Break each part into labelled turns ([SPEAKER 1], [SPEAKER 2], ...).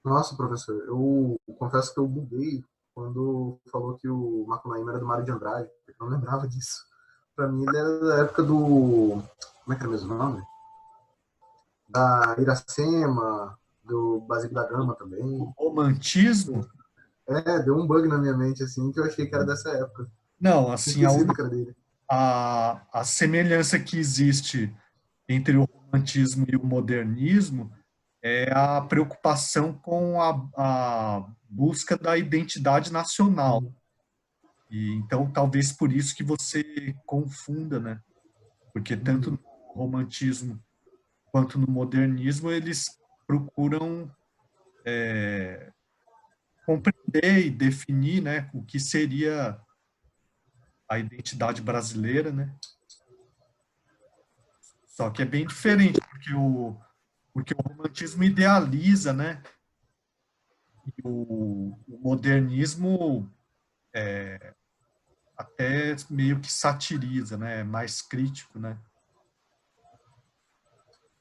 [SPEAKER 1] Nossa, professor, eu confesso que eu buguei quando falou que o Macunaíma era do Mário de Andrade. Eu não lembrava disso. Pra mim, ele era da época do. Como é que era mesmo o nome? Da Iracema, do Basílio da Gama
[SPEAKER 2] O
[SPEAKER 1] também.
[SPEAKER 2] romantismo?
[SPEAKER 1] Deu um bug na minha mente, assim, que eu achei que era dessa época.
[SPEAKER 2] Não,
[SPEAKER 1] Tinha
[SPEAKER 2] assim,
[SPEAKER 1] esquecido que era dele.
[SPEAKER 2] a semelhança que existe entre o romantismo e o modernismo é a preocupação com a busca da identidade nacional. E então, talvez por isso que você confunda, né? Porque tanto no
[SPEAKER 1] Uhum.
[SPEAKER 2] romantismo quanto no modernismo, eles procuram compreender e definir, né, o que seria a identidade brasileira, né? Só que é bem diferente, porque o romantismo idealiza, né? E o modernismo até meio que satiriza, né? É mais crítico, né?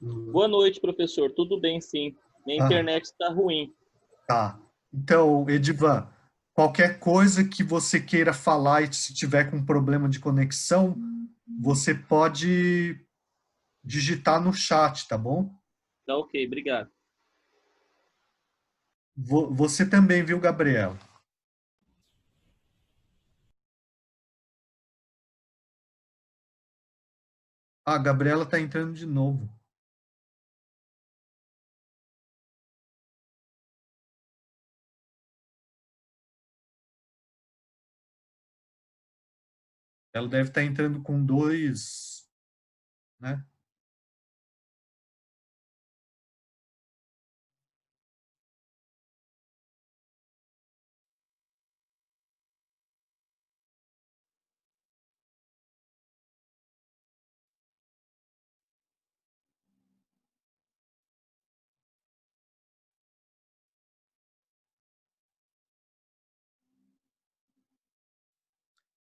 [SPEAKER 1] Uhum.
[SPEAKER 3] Boa noite, professor. Tudo bem, sim. Minha
[SPEAKER 2] Ah,
[SPEAKER 3] internet está ruim.
[SPEAKER 2] tá. Então, Edivan, qualquer coisa que você queira falar e se tiver com problema de conexão, você pode digitar no chat, tá bom?
[SPEAKER 3] Tá ok, obrigado.
[SPEAKER 2] Você também, viu, Gabriel? Ah, a Gabriela tá entrando de novo. Ela deve estar entrando com dois, né?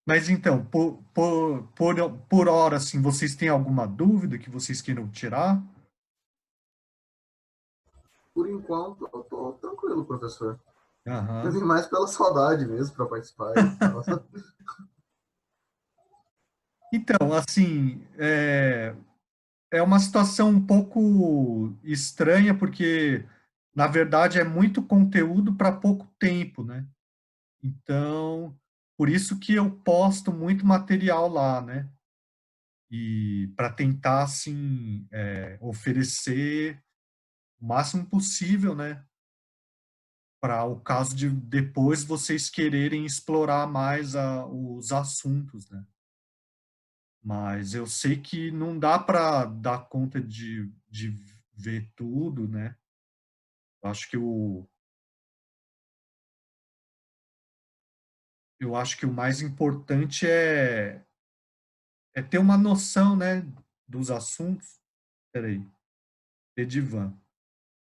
[SPEAKER 2] Mas então, por hora, assim, vocês têm alguma dúvida que vocês queiram tirar?
[SPEAKER 1] Por enquanto, eu tô tranquilo, professor. Eu vim
[SPEAKER 2] Aham.
[SPEAKER 1] mais pela saudade mesmo para participar e tal.
[SPEAKER 2] Então, assim, é uma situação um pouco estranha, porque, na verdade, é muito conteúdo para pouco tempo, né? Então, por isso que eu posto muito material lá, né? E para tentar, assim, oferecer o máximo possível, né? Para o caso de depois vocês quererem explorar mais os assuntos, né? Mas eu sei que não dá para dar conta de ver tudo, né? Eu acho que o mais importante é ter uma noção, né, dos assuntos. Peraí, Edivan.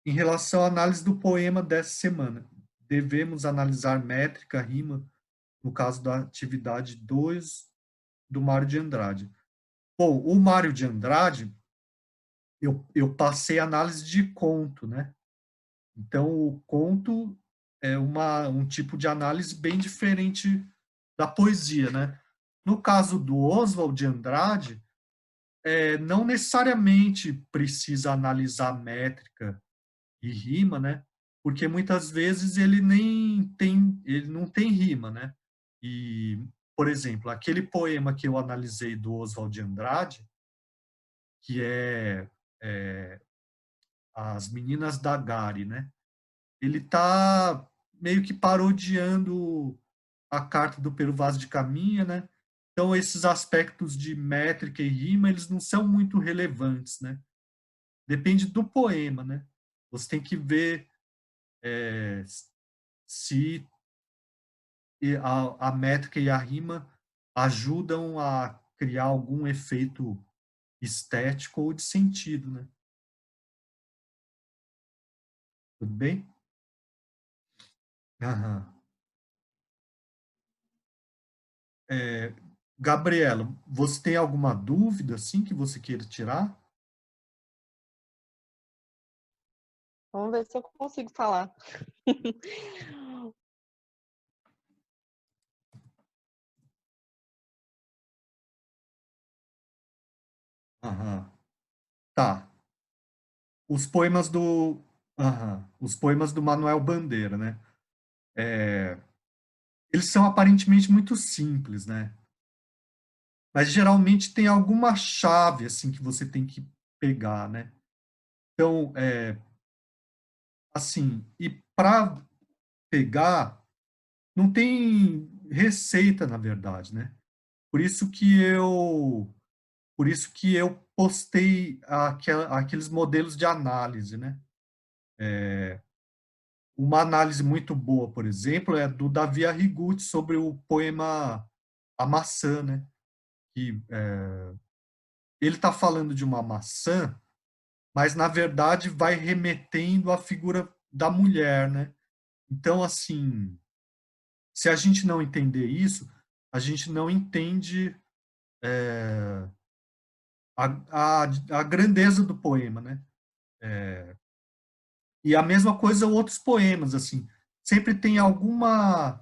[SPEAKER 2] Em relação à análise do poema dessa semana, devemos analisar métrica, rima, no caso da atividade 2 do Mário de Andrade. Bom, o Mário de Andrade, eu passei análise de conto, né? Então, o conto é um tipo de análise bem diferente da poesia, né? No caso do Oswald de Andrade, não necessariamente precisa analisar métrica e rima, né? Porque muitas vezes ele não tem rima, né? E, por exemplo, aquele poema que eu analisei do Oswald de Andrade, que é As Meninas da Gare, né? Ele tá meio que parodiando a carta do Pero Vaz de Caminha, né? Então, esses aspectos de métrica e rima, eles não são muito relevantes, né? Depende do poema, né? Você tem que ver se a métrica e a rima ajudam a criar algum efeito estético ou de sentido, né? Tudo bem? Aham. É, Gabriela, você tem alguma dúvida assim que você queira tirar?
[SPEAKER 4] Vamos ver se eu consigo falar.
[SPEAKER 2] Aham. Tá. Os poemas do... Aham. Os poemas do Manuel Bandeira, né? Eles são aparentemente muito simples, né? Mas geralmente tem alguma chave, assim, que você tem que pegar, né? Então, assim, e para pegar, não tem receita, na verdade, né? Por isso que eu, por isso que eu postei aqueles modelos de análise, né? Uma análise muito boa, por exemplo, é do Davi Arrighucci sobre o poema A Maçã, né? Que ele está falando de uma maçã, mas na verdade vai remetendo à figura da mulher, né? Então, assim, se a gente não entender isso, a gente não entende a grandeza do poema, né? E a mesma coisa outros poemas, assim, sempre tem alguma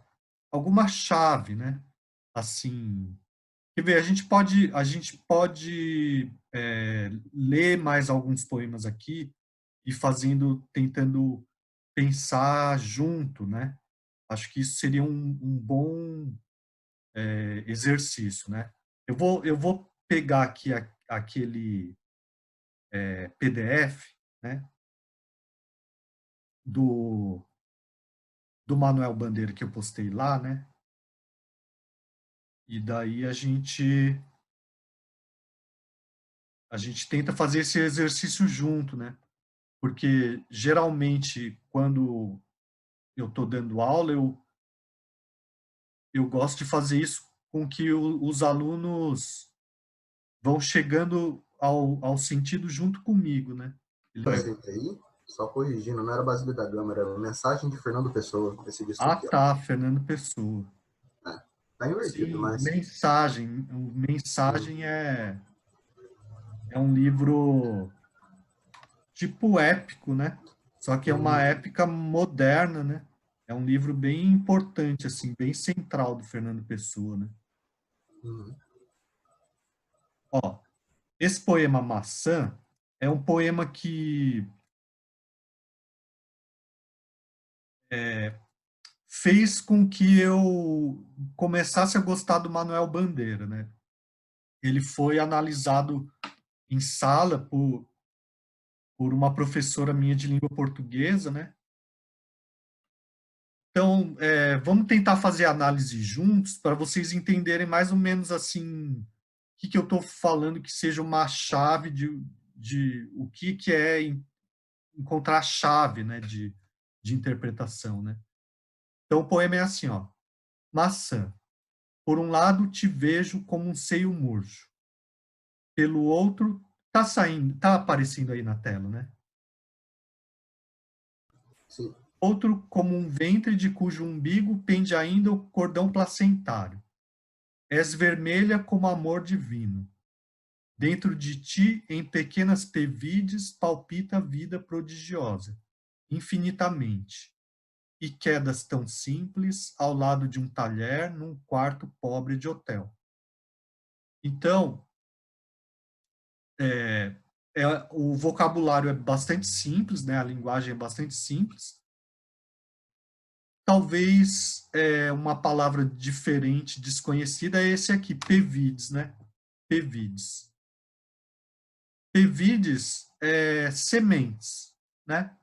[SPEAKER 2] chave, né? Assim, quer ver, a gente pode ler mais alguns poemas aqui e tentando pensar junto, né? Acho que isso seria um bom exercício, né? Eu vou pegar aqui aquele PDF, né? Do, do Manuel Bandeira que eu postei lá, né? E daí a gente tenta fazer esse exercício junto, né? Porque geralmente quando eu estou dando aula, eu gosto de fazer isso com que os alunos vão chegando ao sentido junto comigo, né?
[SPEAKER 1] Presente aí, só corrigindo, não era Basílio da Gama, era Mensagem de Fernando Pessoa, esse disco
[SPEAKER 2] Ah,
[SPEAKER 1] aqui, ó.
[SPEAKER 2] tá, Fernando Pessoa.
[SPEAKER 1] É, tá invertido,
[SPEAKER 2] Sim,
[SPEAKER 1] mas...
[SPEAKER 2] Mensagem. Mensagem é um livro tipo épico, né? Só que é uma épica moderna, né? É um livro bem importante, assim, bem central do Fernando Pessoa, né?
[SPEAKER 1] Uhum.
[SPEAKER 2] Ó, esse poema Maçã é um poema que fez com que eu começasse a gostar do Manuel Bandeira, né? Ele foi analisado em sala por uma professora minha de língua portuguesa, né? Então, vamos tentar fazer a análise juntos para vocês entenderem mais ou menos assim o que eu estou falando que seja uma chave de o que é encontrar a chave, né, de interpretação, né? Então, o poema é assim, ó. Maçã. Por um lado, te vejo como um seio murcho. Pelo outro, tá aparecendo aí na tela, né?
[SPEAKER 1] Sim.
[SPEAKER 2] Outro como um ventre de cujo umbigo pende ainda o cordão placentário. És vermelha como amor divino. Dentro de ti, em pequenas pevides, palpita a vida prodigiosa, infinitamente. E quedas tão simples ao lado de um talher num quarto pobre de hotel. Então, é, o vocabulário é bastante simples, né? A linguagem é bastante simples. Talvez uma palavra diferente, desconhecida, é esse aqui, pevides, né? Pevides. Pevides é sementes, né?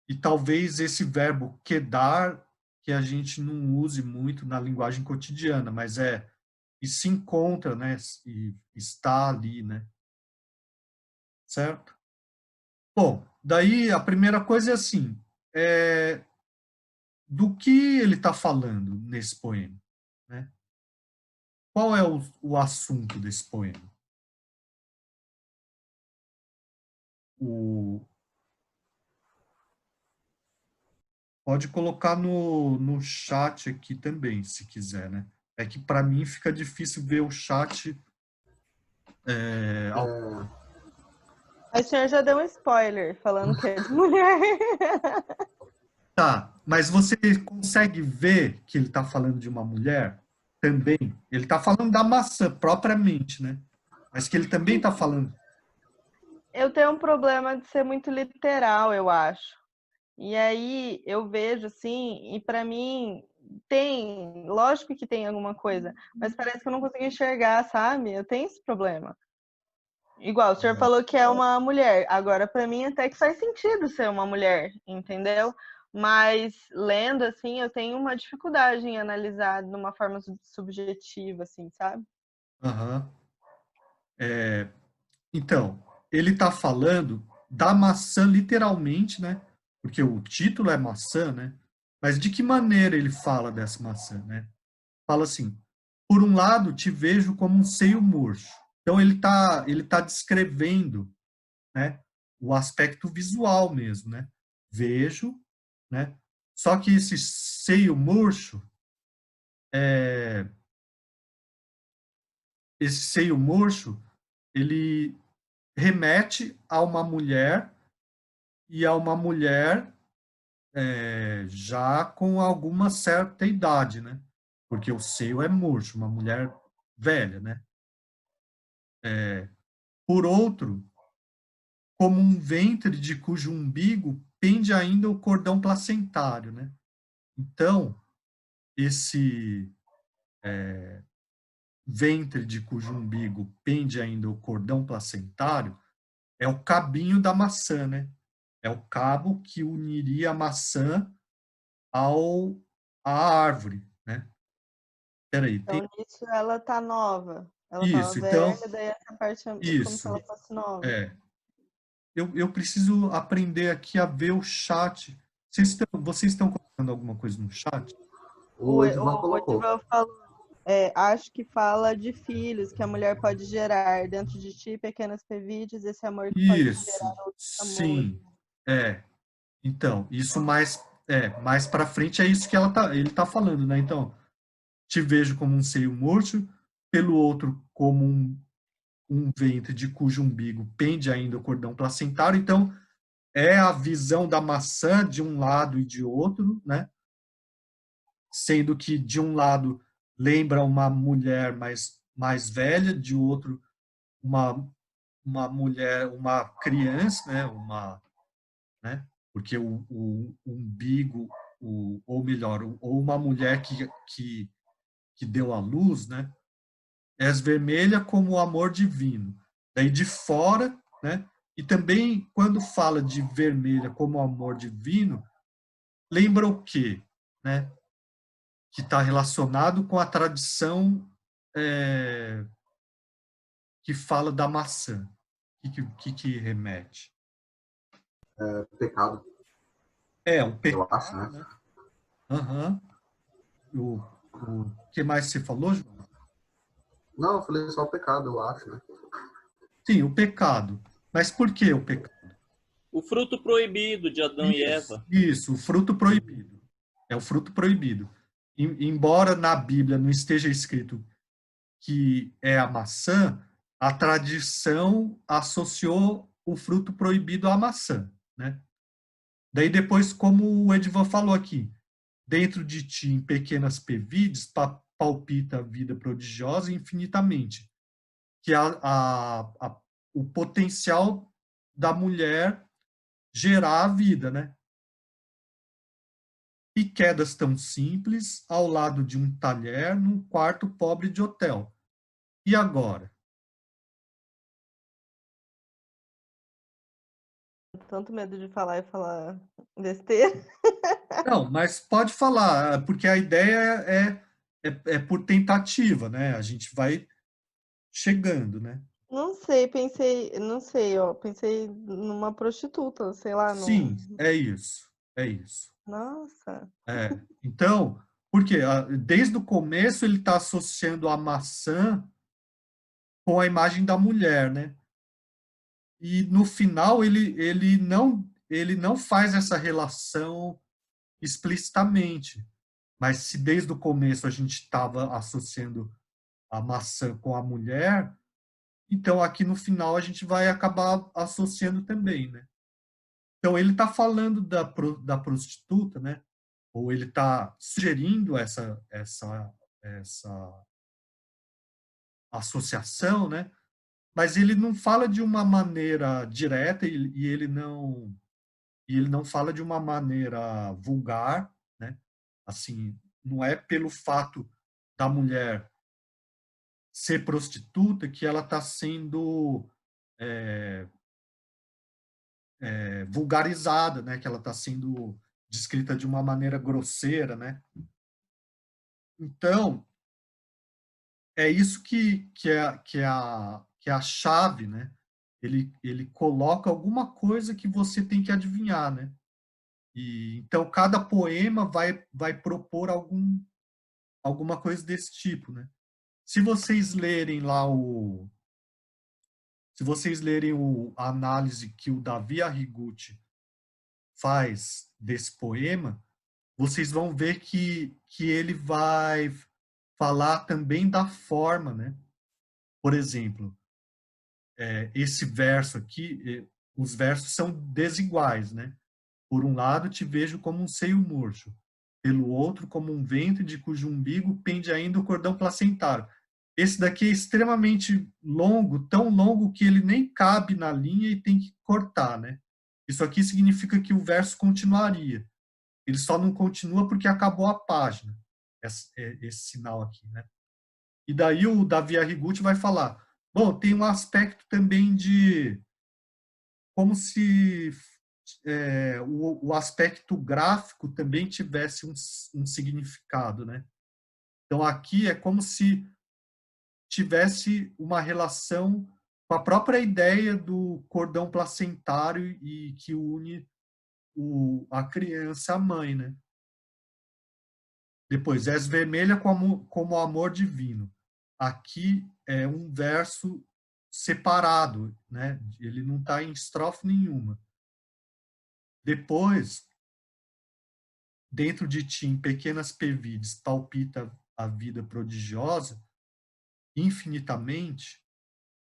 [SPEAKER 2] E talvez esse verbo quedar, que a gente não use muito na linguagem cotidiana, mas e se encontra, né? E está ali, né? Certo? Bom, daí a primeira coisa é assim, do que ele está falando nesse poema, né? Qual é o assunto desse poema? O, pode colocar no chat aqui também, se quiser, né? É que para mim fica difícil ver o chat.
[SPEAKER 4] Mas o senhor já deu um spoiler falando que é de mulher.
[SPEAKER 2] Tá, mas você consegue ver que ele está falando de uma mulher também? Ele está falando da maçã propriamente, né? Mas que ele também está falando.
[SPEAKER 4] Eu tenho um problema de ser muito literal, eu acho. E aí eu vejo assim, e para mim tem, lógico que tem alguma coisa, mas parece que eu não consigo enxergar, sabe? Eu tenho esse problema. Igual, o senhor falou que é uma mulher. Agora, para mim, até que faz sentido ser uma mulher, entendeu? Mas lendo assim, eu tenho uma dificuldade em analisar de uma forma subjetiva, assim, sabe?
[SPEAKER 2] Aham. Então, ele está falando da maçã literalmente, né? Porque o título é maçã, né? Mas de que maneira ele fala dessa maçã, né? Fala assim: por um lado, te vejo como um seio murcho. Então ele tá descrevendo, né? O aspecto visual mesmo, né? Vejo, né? Só que esse seio murcho, esse seio murcho, ele remete a uma mulher e a uma mulher já com alguma certa idade, né? Porque o seio é murcho, uma mulher velha, né? Por outro, como um ventre de cujo umbigo pende ainda o cordão placentário, né? Então, esse ventre de cujo umbigo pende ainda o cordão placentário é o cabinho da maçã, né? É o cabo que uniria a maçã ao à árvore, né? Peraí, tem
[SPEAKER 4] Então, nisso ela tá nova. Ela tava
[SPEAKER 2] isso. Então,
[SPEAKER 4] velha, daí essa parte é como se
[SPEAKER 2] isso.
[SPEAKER 4] ela fosse nova.
[SPEAKER 2] É. Eu preciso aprender aqui a ver o chat. Vocês estão colocando alguma coisa no chat?
[SPEAKER 1] O Edvan
[SPEAKER 4] O
[SPEAKER 1] colocou.
[SPEAKER 4] Edival falou, acho que fala de filhos que a mulher pode gerar dentro de ti, pequenas pevides, esse amor que pode
[SPEAKER 2] Isso.
[SPEAKER 4] gerar outros amores.
[SPEAKER 2] Sim. É. Então, isso mais para frente é isso que ele tá falando, né? Então, te vejo como um seio murcho, pelo outro como um ventre de cujo umbigo pende ainda o cordão placentário. Então, é a visão da maçã de um lado e de outro, né? Sendo que de um lado lembra uma mulher mais velha, de outro uma, uma mulher, uma criança, né? Né? Porque o umbigo, ou melhor, ou uma mulher que deu à luz, né? É vermelha como o amor divino. Daí de fora, né? E também quando fala de vermelha como o amor divino, lembra o quê? Né? Que está relacionado com a tradição é, que fala da maçã. Que remete?
[SPEAKER 1] Pecado,
[SPEAKER 2] É um
[SPEAKER 1] eu acho,
[SPEAKER 2] pecado,
[SPEAKER 1] né?
[SPEAKER 2] né? Aham. O que mais você falou, João?
[SPEAKER 1] Não, eu falei só o pecado, eu acho, né?
[SPEAKER 2] Sim, o pecado. Mas por que o pecado?
[SPEAKER 3] O fruto proibido de Adão e Eva.
[SPEAKER 2] Isso, o fruto proibido. É o fruto proibido. Embora na Bíblia não esteja escrito que é a maçã, a tradição associou o fruto proibido à maçã, né? Daí depois, como o Edvan falou aqui, dentro de ti, em pequenas pevides, palpita a vida prodigiosa infinitamente, que é o potencial da mulher gerar a vida, né? E quedas tão simples ao lado de um talher num quarto pobre de hotel. E agora?
[SPEAKER 4] Tanto medo de falar e falar besteira.
[SPEAKER 2] Não, mas pode falar, porque a ideia é por tentativa, né? A gente vai chegando, né?
[SPEAKER 4] Não sei, não sei, ó, pensei numa prostituta, sei lá,
[SPEAKER 2] Sim, é isso, é isso.
[SPEAKER 4] Nossa.
[SPEAKER 2] Então, porque desde o começo ele está associando a maçã com a imagem da mulher, né? E no final ele não faz essa relação explicitamente. Mas se desde o começo a gente estava associando a maçã com a mulher, Então, aqui no final, a gente vai acabar associando também, né? Então, ele está falando da prostituta, né? Ou ele está sugerindo essa associação, né? Mas ele não fala de uma maneira direta e ele não fala de uma maneira vulgar, né? Assim, não é pelo fato da mulher ser prostituta que ela está sendo vulgarizada, né? Que ela está sendo descrita de uma maneira grosseira, né? Então, é isso que é a chave, né? Ele coloca alguma coisa que você tem que adivinhar, né? E, então, cada poema vai propor alguma coisa desse tipo, né? Se vocês lerem lá se vocês lerem a análise que o Davi Arrigucci faz desse poema, vocês vão ver que ele vai falar também da forma, né? Por exemplo, esse verso aqui, os versos são desiguais, né? Por um lado, te vejo como um seio murcho, pelo outro, como um ventre de cujo umbigo pende ainda o cordão placentário. Esse daqui é extremamente longo, tão longo que ele nem cabe na linha e tem que cortar, né? Isso aqui significa que o verso continuaria. Ele só não continua porque acabou a página, esse sinal aqui, né? E daí o Davi Arrigucci vai falar, bom, tem um aspecto também de como se o aspecto gráfico também tivesse um significado, né? Então aqui é como se tivesse uma relação com a própria ideia do cordão placentário e que une a criança à mãe, né? Depois, és vermelha como amor divino. Aqui é um verso separado, né? Ele não está em estrofe nenhuma. Depois, dentro de ti, em pequenas pevides, palpita a vida prodigiosa, infinitamente,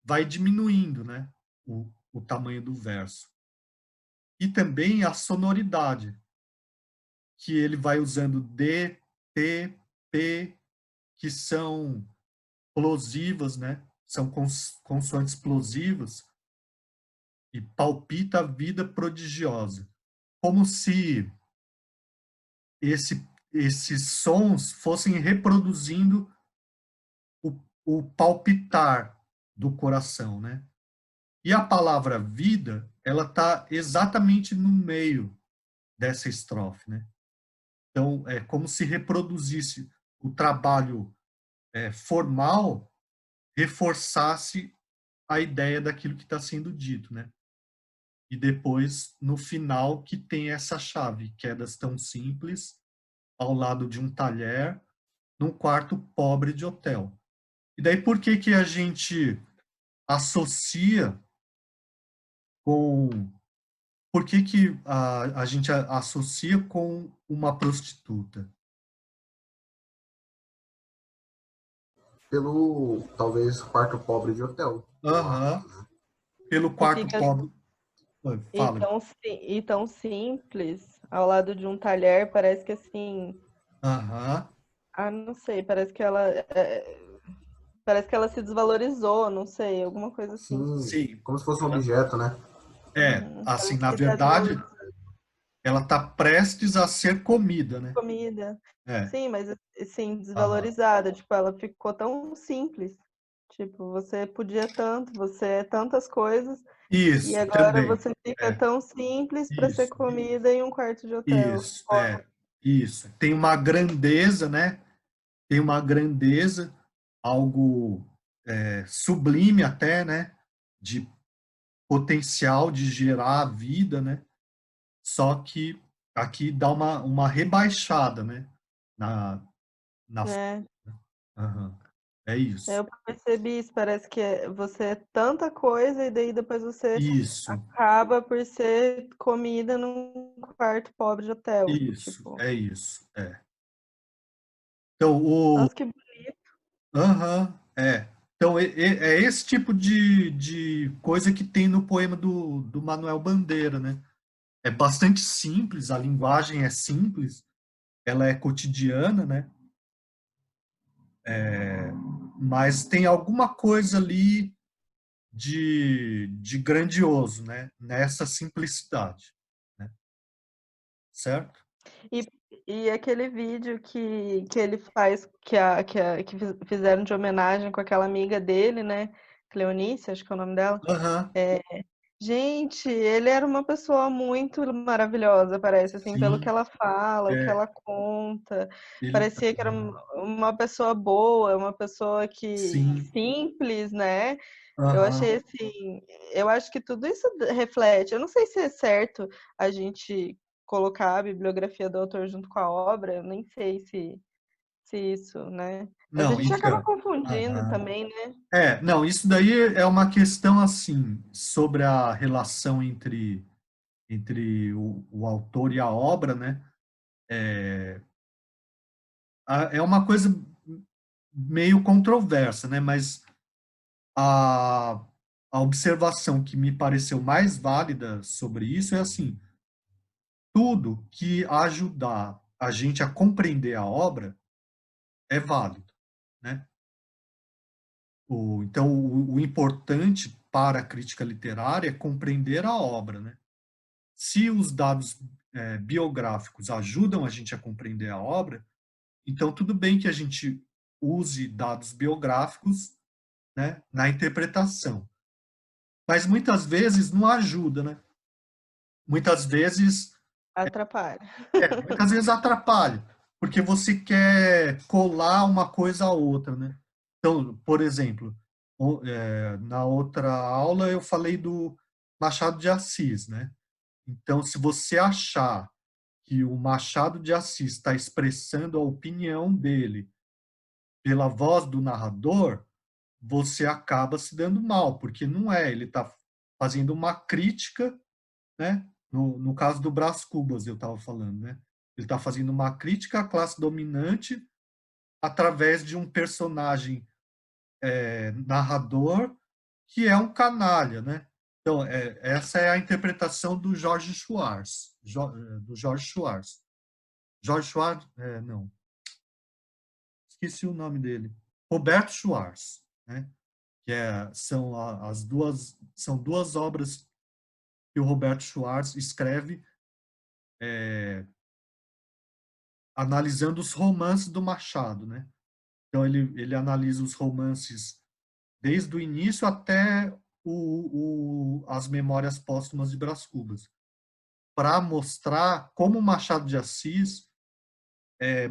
[SPEAKER 2] vai diminuindo, né? O tamanho do verso. E também a sonoridade, que ele vai usando D, T, P, que são plosivas, né? São consoantes plosivas, e palpita a vida prodigiosa. Como se esses sons fossem reproduzindo o palpitar do coração, né? E a palavra vida, ela está exatamente no meio dessa estrofe, né? Então, é como se reproduzisse o trabalho formal, reforçasse a ideia daquilo que está sendo dito, né? E depois, no final, que tem essa chave, quedas tão simples, ao lado de um talher, num quarto pobre de hotel. E daí, por que a gente associa com... Por que a gente associa com uma prostituta?
[SPEAKER 1] Pelo, talvez, quarto pobre de hotel.
[SPEAKER 2] Aham. Pelo
[SPEAKER 4] E
[SPEAKER 2] quarto
[SPEAKER 4] fica
[SPEAKER 2] pobre. Fala.
[SPEAKER 4] e tão simples, ao lado de um talher, parece que assim,
[SPEAKER 2] Aham.
[SPEAKER 4] não sei, parece que ela se desvalorizou, não sei, alguma coisa assim.
[SPEAKER 1] Sim,
[SPEAKER 2] Sim.
[SPEAKER 1] como se fosse um objeto, né?
[SPEAKER 2] Assim,
[SPEAKER 4] Parece
[SPEAKER 2] na
[SPEAKER 4] que tá
[SPEAKER 2] verdade, ela está prestes a ser comida, né?
[SPEAKER 4] comida.
[SPEAKER 2] É.
[SPEAKER 4] Sim, mas assim,
[SPEAKER 2] Aham.
[SPEAKER 4] desvalorizada, tipo, ela ficou tão simples. Tipo, você podia tanto, você é tantas coisas, e
[SPEAKER 2] Isso,
[SPEAKER 4] agora
[SPEAKER 2] também.
[SPEAKER 4] você fica
[SPEAKER 2] É.
[SPEAKER 4] tão simples para ser
[SPEAKER 2] Isso,
[SPEAKER 4] comida em um quarto de hotel.
[SPEAKER 2] isso, isso. Tem uma grandeza, né? Tem uma grandeza, algo sublime até, né? De potencial de gerar vida, né? Só que aqui dá uma rebaixada, né? Na, na,
[SPEAKER 4] É,
[SPEAKER 2] aham. É isso.
[SPEAKER 4] eu percebi isso, parece que você é tanta coisa e daí depois você
[SPEAKER 2] Isso,
[SPEAKER 4] acaba por ser comida num quarto pobre de hotel.
[SPEAKER 2] isso,
[SPEAKER 4] Tipo,
[SPEAKER 2] é isso. É. Então,
[SPEAKER 4] nossa, que
[SPEAKER 2] aham, Então, é esse tipo de coisa que tem no poema do Manuel Bandeira, né? É bastante simples, a linguagem é simples, ela é cotidiana, né? Mas tem alguma coisa ali de grandioso, né? Nessa simplicidade, né? Certo?
[SPEAKER 4] E, e aquele vídeo que ele faz, que fizeram de homenagem com aquela amiga dele, né? Cleonice, acho que é o nome dela.
[SPEAKER 2] Aham,
[SPEAKER 4] Gente, ele era uma pessoa muito maravilhosa, parece, assim, pelo que
[SPEAKER 2] sim,
[SPEAKER 4] ela fala, o que
[SPEAKER 2] é,
[SPEAKER 4] ela conta.
[SPEAKER 2] ele,
[SPEAKER 4] Parecia que era uma pessoa boa, uma pessoa que
[SPEAKER 2] sim,
[SPEAKER 4] simples, né? Eu
[SPEAKER 2] aham.
[SPEAKER 4] achei assim, eu acho que tudo isso reflete. Eu não sei se é certo a gente colocar a bibliografia do autor junto com a obra, eu nem sei se isso, né? Mas a
[SPEAKER 2] Não,
[SPEAKER 4] gente acaba
[SPEAKER 2] então,
[SPEAKER 4] confundindo
[SPEAKER 2] aham.
[SPEAKER 4] também, né?
[SPEAKER 2] Não, isso daí é uma questão assim sobre a relação entre o autor e a obra, né? É uma coisa meio controversa, né? Mas a, a observação que me pareceu mais válida sobre isso é assim: tudo que ajudar a gente a compreender a obra é válido, né? Então, o importante para a crítica literária é compreender a obra, né? Se os dados biográficos ajudam a gente a compreender a obra, então tudo bem que a gente use dados biográficos, né, na interpretação. Mas muitas vezes não ajuda, né? Muitas vezes,
[SPEAKER 4] Atrapalha.
[SPEAKER 2] muitas vezes atrapalha, porque você quer colar uma coisa à outra, né? Então, por exemplo, na outra aula eu falei do Machado de Assis, né? Então, se você achar que o Machado de Assis está expressando a opinião dele pela voz do narrador, você acaba se dando mal, porque não é. Ele está fazendo uma crítica, né? No caso do Brás Cubas, eu estava falando, né? Ele está fazendo uma crítica à classe dominante através de um personagem narrador que é um canalha, né? Então, essa é a interpretação do Jorge Schwartz, do Jorge Schwartz. Jorge Schwartz, não, esqueci o nome dele. Roberto Schwartz, né? Que são duas obras que o Roberto Schwartz escreve analisando os romances do Machado, né? Então ele analisa os romances desde o início até as Memórias Póstumas de Brás Cubas, para mostrar como o Machado de Assis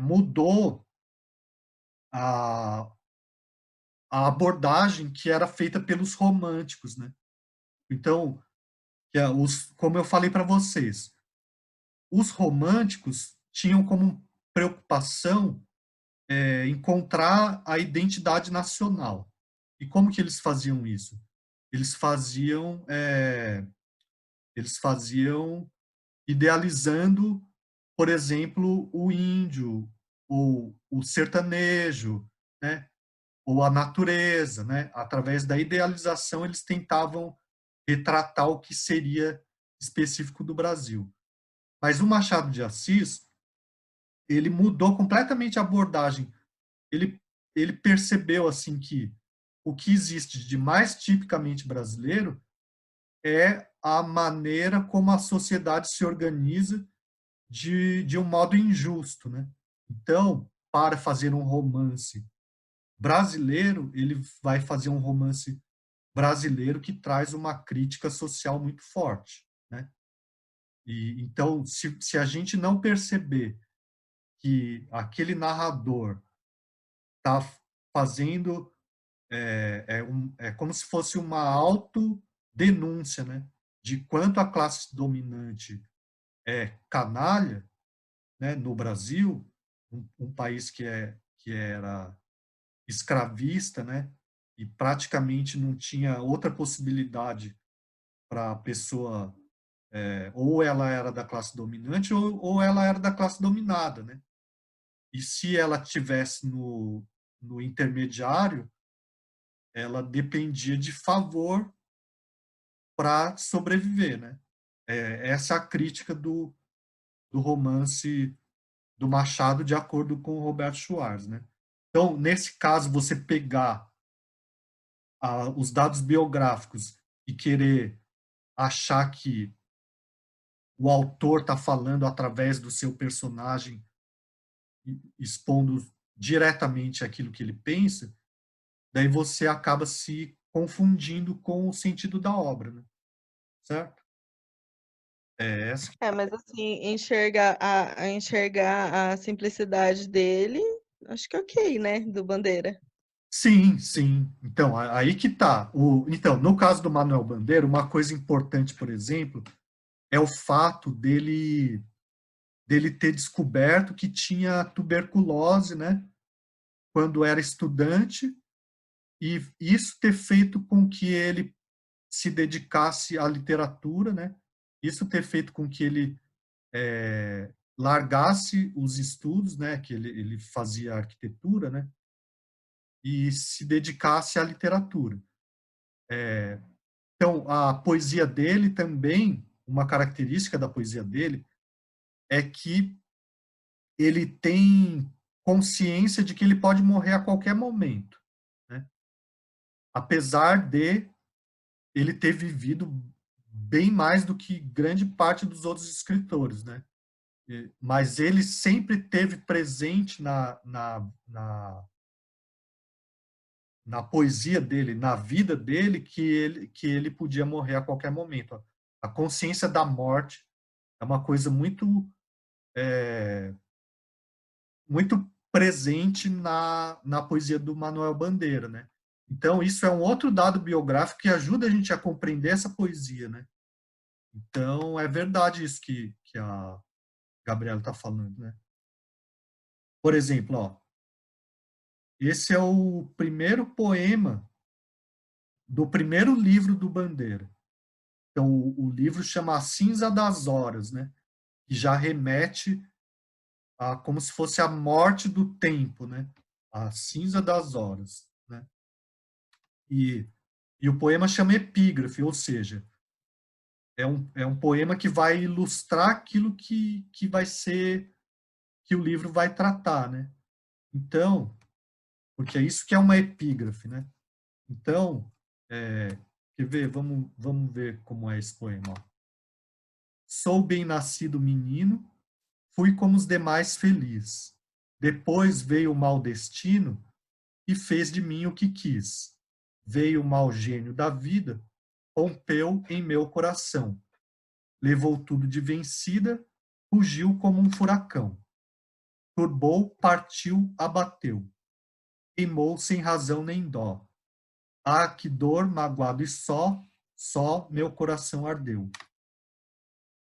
[SPEAKER 2] mudou a, a abordagem que era feita pelos românticos, né? Então, como eu falei para vocês, os românticos tinham como preocupação encontrar a identidade nacional. E como que eles faziam isso? Eles faziam, eles faziam idealizando, por exemplo, o índio, ou o sertanejo, né? Ou a natureza, né? Através da idealização, eles tentavam retratar o que seria específico do Brasil. Mas o Machado de Assis, ele mudou completamente a abordagem. Ele, ele percebeu assim que o que existe de mais tipicamente brasileiro é a maneira como a sociedade se organiza de um modo injusto, né? Então, para fazer um romance brasileiro, ele vai fazer um romance brasileiro que traz uma crítica social muito forte, né? E então, se a gente não perceber que aquele narrador está fazendo é como se fosse uma autodenúncia, né, de quanto a classe dominante é canalha, né, no Brasil, um país que era escravista, né, e praticamente não tinha outra possibilidade para a pessoa ou ela era da classe dominante ou ela era da classe dominada, né? E se ela tivesse no intermediário, ela dependia de favor para sobreviver, né? Essa é a crítica do romance do Machado, de acordo com o Roberto Schwartz, né? Então, nesse caso, você pegar os dados biográficos e querer achar que o autor está falando através do seu personagem, expondo diretamente aquilo que ele pensa, daí você acaba se confundindo com o sentido da obra, né? Certo? Essa.
[SPEAKER 4] Mas assim, enxergar a simplicidade dele, acho que é ok, né? Do Bandeira.
[SPEAKER 2] Sim, sim. Então, aí que tá. Então, no caso do Manuel Bandeira, uma coisa importante, por exemplo, é o fato dele ter descoberto que tinha tuberculose, né, quando era estudante, e isso ter feito com que ele se dedicasse à literatura, né? Isso ter feito com que ele largasse os estudos, né? Que ele fazia arquitetura, né? E se dedicasse à literatura. Então, a poesia dele também, uma característica da poesia dele é que ele tem consciência de que ele pode morrer a qualquer momento, né? Apesar de ele ter vivido bem mais do que grande parte dos outros escritores, né? Mas ele sempre teve presente na poesia dele, na vida dele, que ele podia morrer a qualquer momento. A consciência da morte é uma coisa muito presente na poesia do Manuel Bandeira, né? Então, isso é um outro dado biográfico que ajuda a gente a compreender essa poesia, né? Então, é verdade isso que a Gabriela está falando, né? Por exemplo, ó, esse é o primeiro poema do primeiro livro do Bandeira. Então, o livro chama A Cinza das Horas, né? Que já remete a como se fosse a morte do tempo, né? A cinza das horas, né? E o poema chama Epígrafe, ou seja, é um poema que vai ilustrar aquilo que vai ser, que o livro vai tratar, né? Então, porque é isso que é uma epígrafe, né? Então, quer ver? Vamos ver como é esse poema. Ó. Sou bem-nascido menino, fui como os demais feliz. Depois veio o mau destino e fez de mim o que quis. Veio o mau gênio da vida, rompeu em meu coração. Levou tudo de vencida, rugiu como um furacão. Turbou, partiu, abateu. Queimou sem razão nem dó. Ah, que dor, magoado e só meu coração ardeu.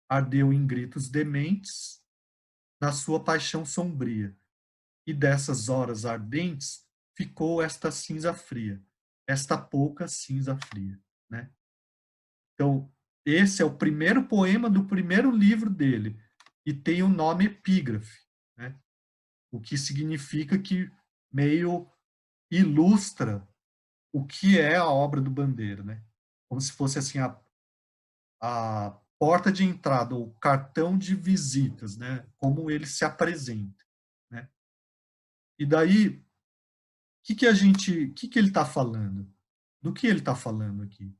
[SPEAKER 2] Ardeu em gritos dementes, na sua paixão sombria. E dessas horas ardentes ficou esta cinza fria, esta pouca cinza fria, né? Então, esse é o primeiro poema do primeiro livro dele, e tem o nome Epígrafe, né? O que significa que meio ilustra o que é a obra do Bandeira, né? Como se fosse assim a porta de entrada, o cartão de visitas, né? Como ele se apresenta, né? E daí, que ele está falando? Do que ele está falando aqui?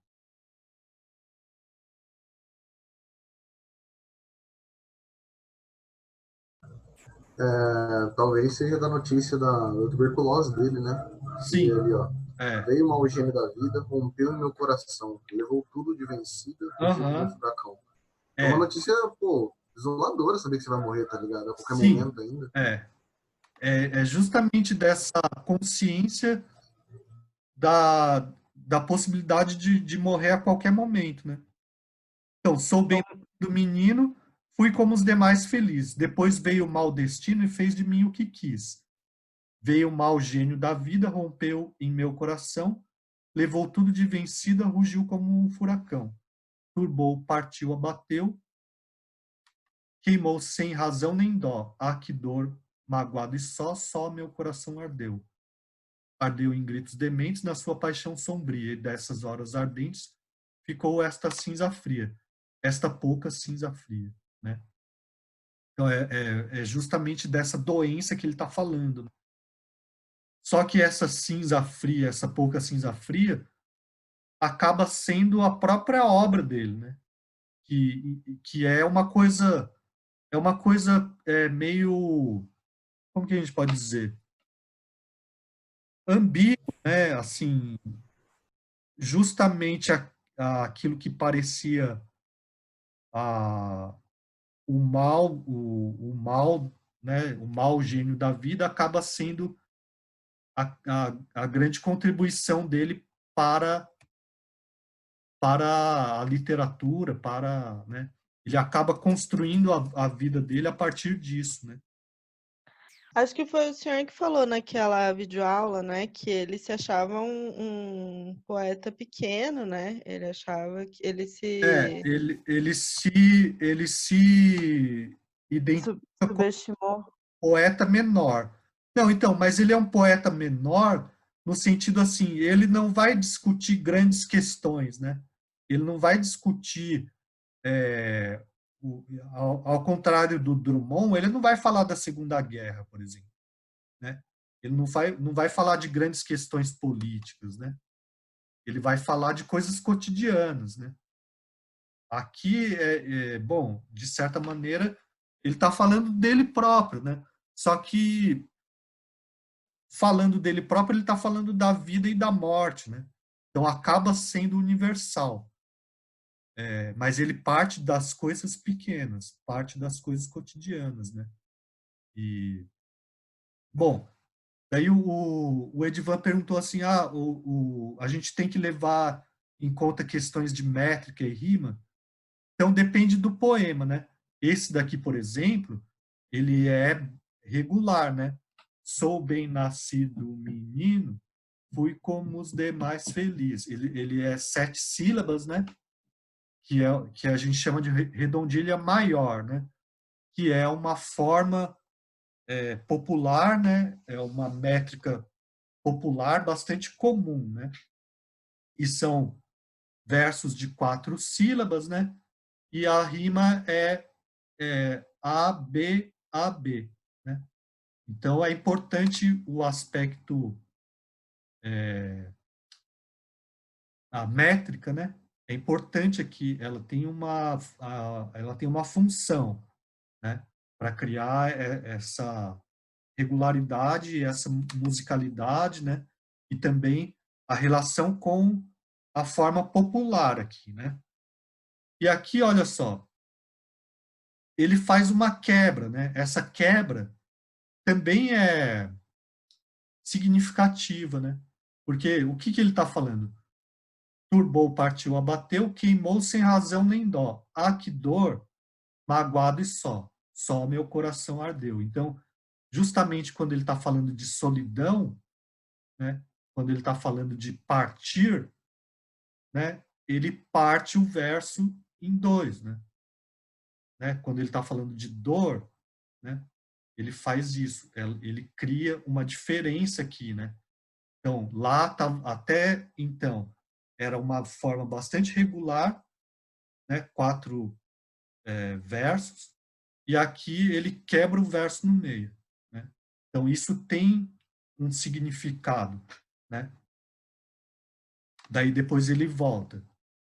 [SPEAKER 1] Talvez seja da notícia da tuberculose dele, né? E
[SPEAKER 2] Sim,
[SPEAKER 1] ali, ó.
[SPEAKER 2] é.
[SPEAKER 1] Veio uma gênio da vida, rompeu em meu coração, levou tudo de vencida, fugiu como um
[SPEAKER 2] Aham,
[SPEAKER 1] furacão. É uma
[SPEAKER 2] é.
[SPEAKER 1] notícia, pô, desoladora saber que você vai morrer, tá ligado? A qualquer
[SPEAKER 2] Sim,
[SPEAKER 1] momento ainda.
[SPEAKER 2] é. É justamente dessa consciência da possibilidade de morrer a qualquer momento, né? Então, sou bem do menino, fui como os demais feliz. Depois veio o mau destino e fez de mim o que quis. Veio o mau gênio da vida, rompeu em meu coração, levou tudo de vencida, rugiu como um furacão. Turbou, partiu, abateu, queimou sem razão nem dó. Ah, que dor, magoado e só meu coração ardeu. ardeu em gritos dementes na sua paixão sombria, e dessas horas ardentes ficou esta cinza fria, esta pouca cinza fria, né? Então, é justamente dessa doença que ele está falando, né? Só que essa cinza fria, essa pouca cinza fria, acaba sendo a própria obra dele, né? Que é uma coisa meio, como que a gente pode dizer? Ambíguo, né? Assim, justamente aquilo que parecia a, o mal, né? O mal gênio da vida acaba sendo a grande contribuição dele para a literatura, né? Ele acaba construindo a vida dele a partir disso, né?
[SPEAKER 4] Acho que foi o senhor que falou naquela videoaula, né, que ele se achava um poeta pequeno, né? Ele achava que ele se
[SPEAKER 2] Ele se identifica como
[SPEAKER 4] subestimou.
[SPEAKER 2] poeta menor. Não, então, mas ele é um poeta menor no sentido assim, ele não vai discutir grandes questões, né? Ele não vai discutir, ao contrário do Drummond, ele não vai falar da Segunda Guerra, por exemplo, né? Ele não vai falar de grandes questões políticas, né? Ele vai falar de coisas cotidianas, né? Aqui, bom, de certa maneira, ele está falando dele próprio, né? Só que, falando dele próprio, ele está falando da vida e da morte, né? Então, acaba sendo universal. Mas ele parte das coisas pequenas, parte das coisas cotidianas, né? E, bom, daí o Edivan perguntou assim, a gente tem que levar em conta questões de métrica e rima? Então, depende do poema, né? Esse daqui, por exemplo, ele é regular, né? Sou bem nascido menino, fui como os demais feliz. Ele é 7 sílabas, né? Que a gente chama de redondilha maior, né? Que é uma forma popular, né? É uma métrica popular bastante comum, né? E são versos de 4 sílabas, né? E a rima é A, B, A, B, né? Então, é importante o aspecto, a métrica, né? É importante aqui, ela tem uma função, né? Para criar essa regularidade, essa musicalidade, né? E também a relação com a forma popular aqui, né? E aqui, olha só, ele faz uma quebra, né? Essa quebra também é significativa, né? Porque o que ele está falando? Turbou, partiu, abateu, queimou sem razão nem dó. Ah, que dor, magoado e só meu coração ardeu. Então, justamente quando ele está falando de solidão, né? Quando ele está falando de partir, né? Ele parte o verso em dois, né? Quando ele está falando de dor, né? Ele faz isso, ele cria uma diferença aqui, né? Então, lá até então era uma forma bastante regular, né? 4 versos, e aqui ele quebra o verso no meio, né? Então, isso tem um significado, né? Daí depois ele volta.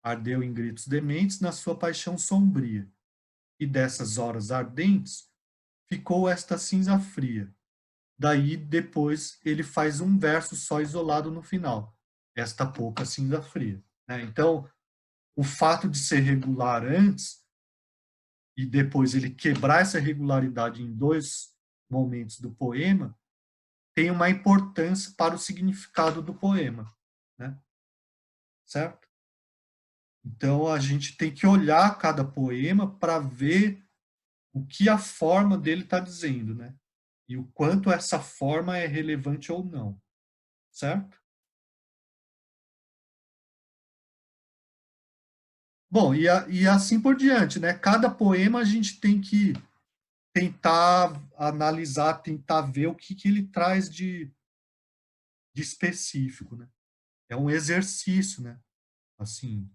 [SPEAKER 2] Ardeu em gritos dementes na sua paixão sombria, e dessas horas ardentes ficou esta cinza fria. Daí, depois, ele faz um verso só isolado no final. Esta pouca cinza fria, né? Então, o fato de ser regular antes e depois ele quebrar essa regularidade em 2 momentos do poema tem uma importância para o significado do poema, né? Certo? Então, a gente tem que olhar cada poema para ver o que a forma dele está dizendo, né? E o quanto essa forma é relevante ou não, certo? Bom, e assim por diante, né? Cada poema a gente tem que tentar analisar, tentar ver o que ele traz de específico, né? É um exercício, né? Assim,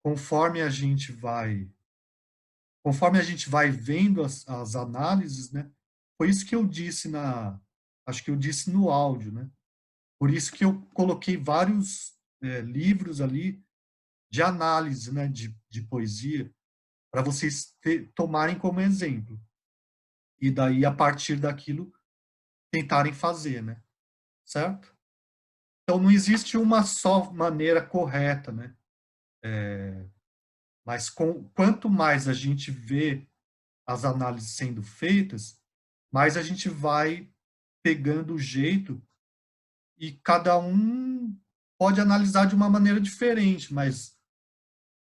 [SPEAKER 2] conforme a gente vai vendo as análises, né? Foi isso que eu disse acho que eu disse no áudio, né? Por isso que eu coloquei vários livros ali de análise, né? De poesia, para vocês tomarem como exemplo. E daí, a partir daquilo, tentarem fazer, né? Certo? Então, não existe uma só maneira correta, né? Mas quanto mais a gente vê as análises sendo feitas, mais a gente vai pegando o jeito e cada um pode analisar de uma maneira diferente, mas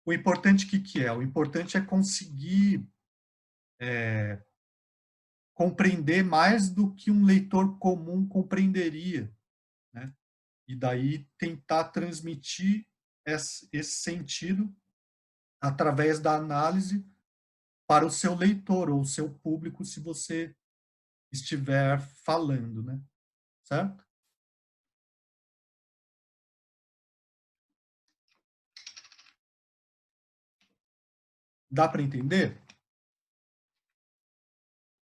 [SPEAKER 2] o importante que é? O importante é conseguir compreender mais do que um leitor comum compreenderia, né? E daí tentar transmitir esse sentido através da análise para o seu leitor ou o seu público, se você estiver falando, né? Certo? Dá para entender?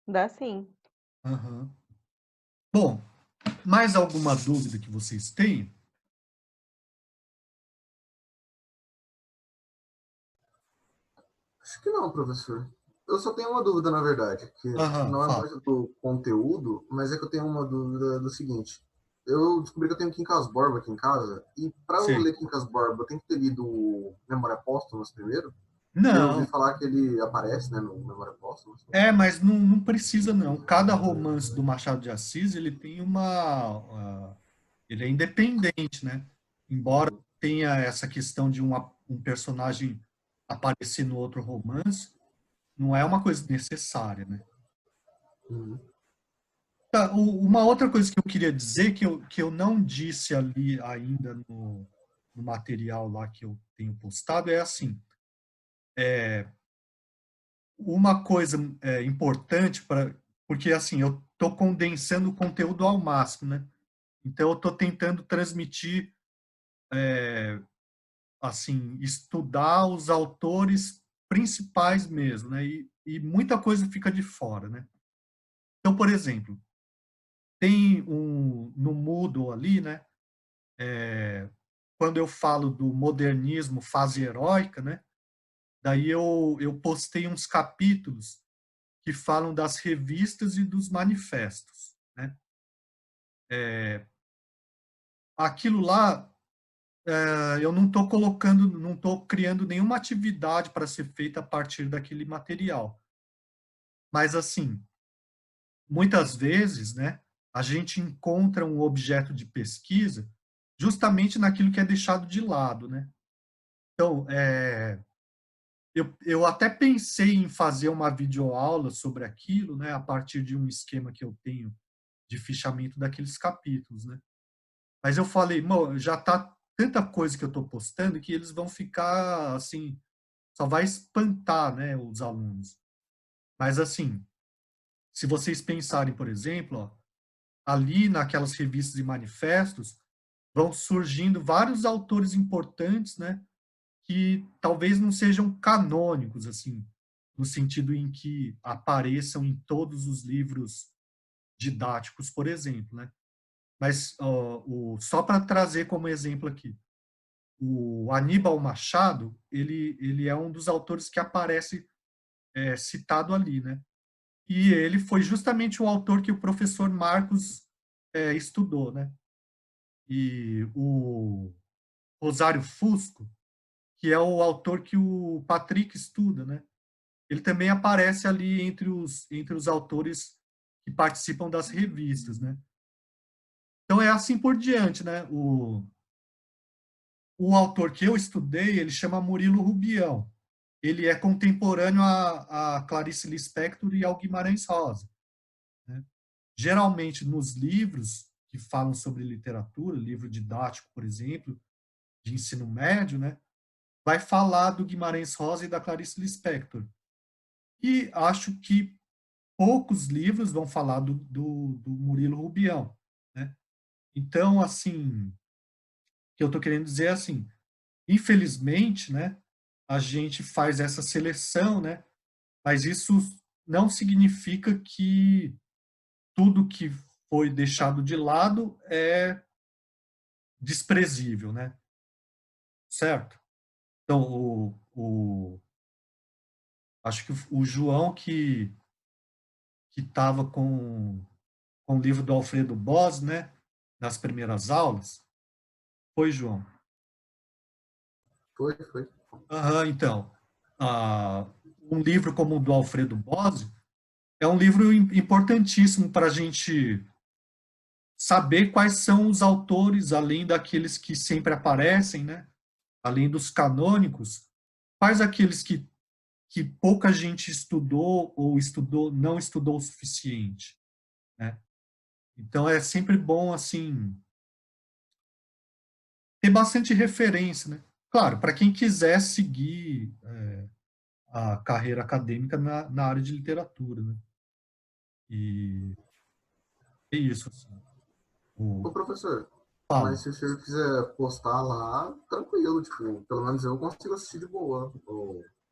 [SPEAKER 4] Dá sim.
[SPEAKER 2] Uhum. Bom, mais alguma dúvida que vocês têm?
[SPEAKER 1] Acho que não, professor. Eu só tenho uma dúvida, na verdade, que
[SPEAKER 2] Aham,
[SPEAKER 1] não é
[SPEAKER 2] fala.
[SPEAKER 1] muito do conteúdo, mas é que eu tenho uma dúvida do seguinte. Eu descobri que eu tenho Quincas Borba aqui em casa, e para eu
[SPEAKER 2] Sei.
[SPEAKER 1] ler Quincas Borba, eu tenho que ter lido Memória Póstumas primeiro, porque eu ouvi
[SPEAKER 2] Não,
[SPEAKER 1] falar que ele aparece, né, no Memória Póstumas.
[SPEAKER 2] mas não precisa não. Cada romance do Machado de Assis, ele tem ele é independente, né? Embora
[SPEAKER 1] Uhum,
[SPEAKER 2] tenha essa questão de um personagem aparecer no outro romance, não é uma coisa necessária, né?
[SPEAKER 1] uhum.
[SPEAKER 2] Tá, uma outra coisa que eu queria dizer, que eu não disse ali ainda no material lá que eu tenho postado, é assim, uma coisa importante, porque assim, eu estou condensando o conteúdo ao máximo, né? Então, eu estou tentando transmitir, assim, estudar os autores principais mesmo, né? E muita coisa fica de fora, né? Então, por exemplo, tem no Moodle ali, né? Quando eu falo do modernismo, fase heróica, né? Daí eu postei uns capítulos que falam das revistas e dos manifestos, né? Aquilo lá, eu não estou colocando, não estou criando nenhuma atividade para ser feita a partir daquele material. Mas, assim, muitas vezes, né, a gente encontra um objeto de pesquisa justamente naquilo que é deixado de lado, né? Então, eu até pensei em fazer uma videoaula sobre aquilo, né, a partir de um esquema que eu tenho de fichamento daqueles capítulos, né? Mas eu falei, já tá tanta coisa que eu estou postando que eles vão ficar, assim, só vai espantar, né, os alunos. Mas, assim, se vocês pensarem, por exemplo, ó, ali naquelas revistas e manifestos, vão surgindo vários autores importantes, né, que talvez não sejam canônicos, assim, no sentido em que apareçam em todos os livros didáticos, por exemplo, né? Mas só para trazer como exemplo aqui, o Aníbal Machado, ele é um dos autores que aparece citado ali, né? E ele foi justamente o autor que o professor Marcos estudou, né? E o Rosário Fusco, que é o autor que o Patrick estuda, né? Ele também aparece ali entre os autores que participam das revistas, né? Então é assim por diante, né? O autor que eu estudei, ele chama Murilo Rubião. Ele é contemporâneo a Clarice Lispector e ao Guimarães Rosa, né? Geralmente, nos livros que falam sobre literatura, livro didático, por exemplo, de ensino médio, né, vai falar do Guimarães Rosa e da Clarice Lispector. E acho que poucos livros vão falar do Murilo Rubião, né? Então, assim, o que eu estou querendo dizer é assim, infelizmente, né, a gente faz essa seleção, né, mas isso não significa que tudo que foi deixado de lado é desprezível, né? Certo? Então, acho que o João que estava com o livro do Alfredo Boss, né, nas primeiras aulas, foi, João?
[SPEAKER 1] Foi, foi.
[SPEAKER 2] Aham, então, um livro como o do Alfredo Boss é um livro importantíssimo para a gente saber quais são os autores, além daqueles que sempre aparecem, né? Além dos canônicos, quais aqueles que pouca gente estudou ou estudou, não estudou o suficiente, né? Então é sempre bom assim ter bastante referência, né? Claro, para quem quiser seguir a carreira acadêmica na área de literatura, né? E é isso, assim.
[SPEAKER 1] Ô, professor,
[SPEAKER 2] Fala.
[SPEAKER 1] mas se o senhor quiser postar lá, tranquilo, tipo, pelo menos eu consigo assistir de boa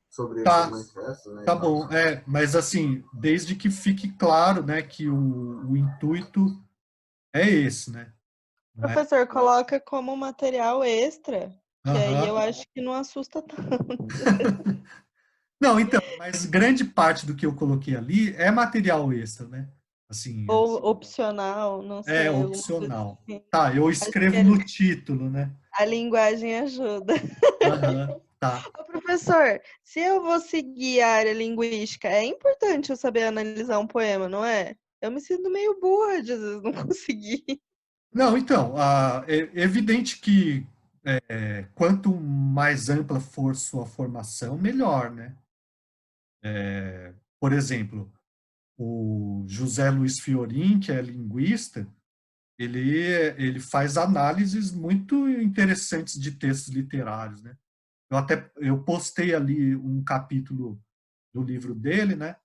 [SPEAKER 1] sobre esses
[SPEAKER 2] Tá,
[SPEAKER 1] manifestos, né, e
[SPEAKER 2] tá
[SPEAKER 1] tal.
[SPEAKER 2] bom. Mas assim, desde que fique claro, né, que o intuito é esse, né? Não é?
[SPEAKER 4] Professor, coloca como material extra, que aí eu
[SPEAKER 2] Aham.
[SPEAKER 4] acho que não assusta tanto.
[SPEAKER 2] Não, então, mas grande parte do que eu coloquei ali é material extra, né? Assim,
[SPEAKER 4] Ou opcional, não
[SPEAKER 2] é
[SPEAKER 4] sei, alguma coisa
[SPEAKER 2] opcional.
[SPEAKER 4] assim.
[SPEAKER 2] Tá, eu
[SPEAKER 4] Acho que
[SPEAKER 2] escrevo no título, né?
[SPEAKER 4] a linguagem ajuda.
[SPEAKER 2] Aham, tá.
[SPEAKER 4] Ô, professor, se eu vou seguir a área linguística, é importante eu saber analisar um poema, não é? Eu me sinto meio burra de às vezes não conseguir.
[SPEAKER 2] Não, então, é evidente que quanto mais ampla for sua formação, melhor, né? Por exemplo, o José Luiz Fiorin, que é linguista, ele faz análises muito interessantes de textos literários, né? Eu postei ali um capítulo do livro dele, né?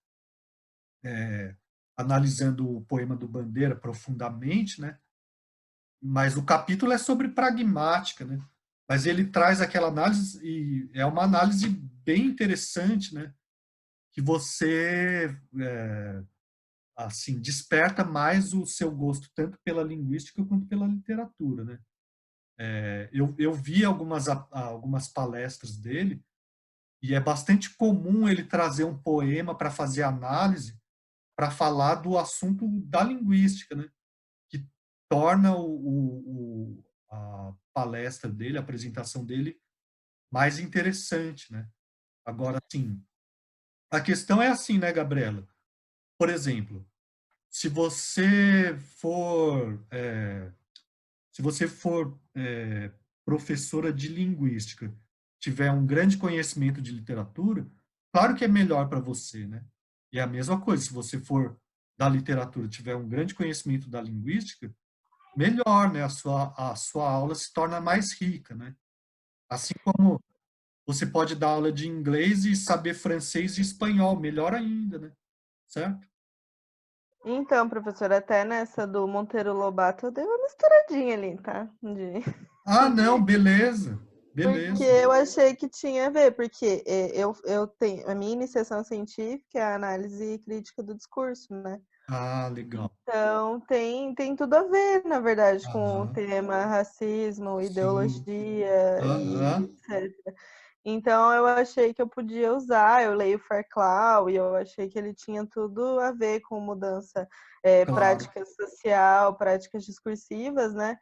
[SPEAKER 2] Analisando o poema do Bandeira profundamente, né? Mas o capítulo é sobre pragmática, né? Mas ele traz aquela análise e é uma análise bem interessante, né? Que você assim desperta mais o seu gosto tanto pela linguística quanto pela literatura, né? Eu vi algumas palestras dele e é bastante comum ele trazer um poema para fazer análise, para falar do assunto da linguística, né? Que torna a palestra dele, a apresentação dele, mais interessante, né? Agora, sim, a questão é assim, né, Gabriela? Por exemplo, se você for, se você for professora de linguística, tiver um grande conhecimento de literatura, claro que é melhor para você, né? E é a mesma coisa, se você for da literatura, tiver um grande conhecimento da linguística, melhor, né? A sua aula se torna mais rica, né? Assim como você pode dar aula de inglês e saber francês e espanhol, melhor ainda, né? Certo?
[SPEAKER 4] Então, professor, até nessa do Monteiro Lobato eu dei uma misturadinha ali, tá?
[SPEAKER 2] Ah, não, beleza.
[SPEAKER 4] Porque
[SPEAKER 2] Beleza.
[SPEAKER 4] eu achei que tinha a ver, porque eu tenho a minha iniciação científica é a análise crítica do discurso, né?
[SPEAKER 2] Ah, legal.
[SPEAKER 4] Então tem tudo a ver, na verdade, com o
[SPEAKER 2] Aham.
[SPEAKER 4] tema racismo,
[SPEAKER 2] Sim.
[SPEAKER 4] ideologia e
[SPEAKER 2] Aham.
[SPEAKER 4] etc. Então eu achei que eu podia usar, eu leio Fairclough e eu achei que ele tinha tudo a ver com mudança,
[SPEAKER 2] Claro.
[SPEAKER 4] prática social, práticas discursivas, né?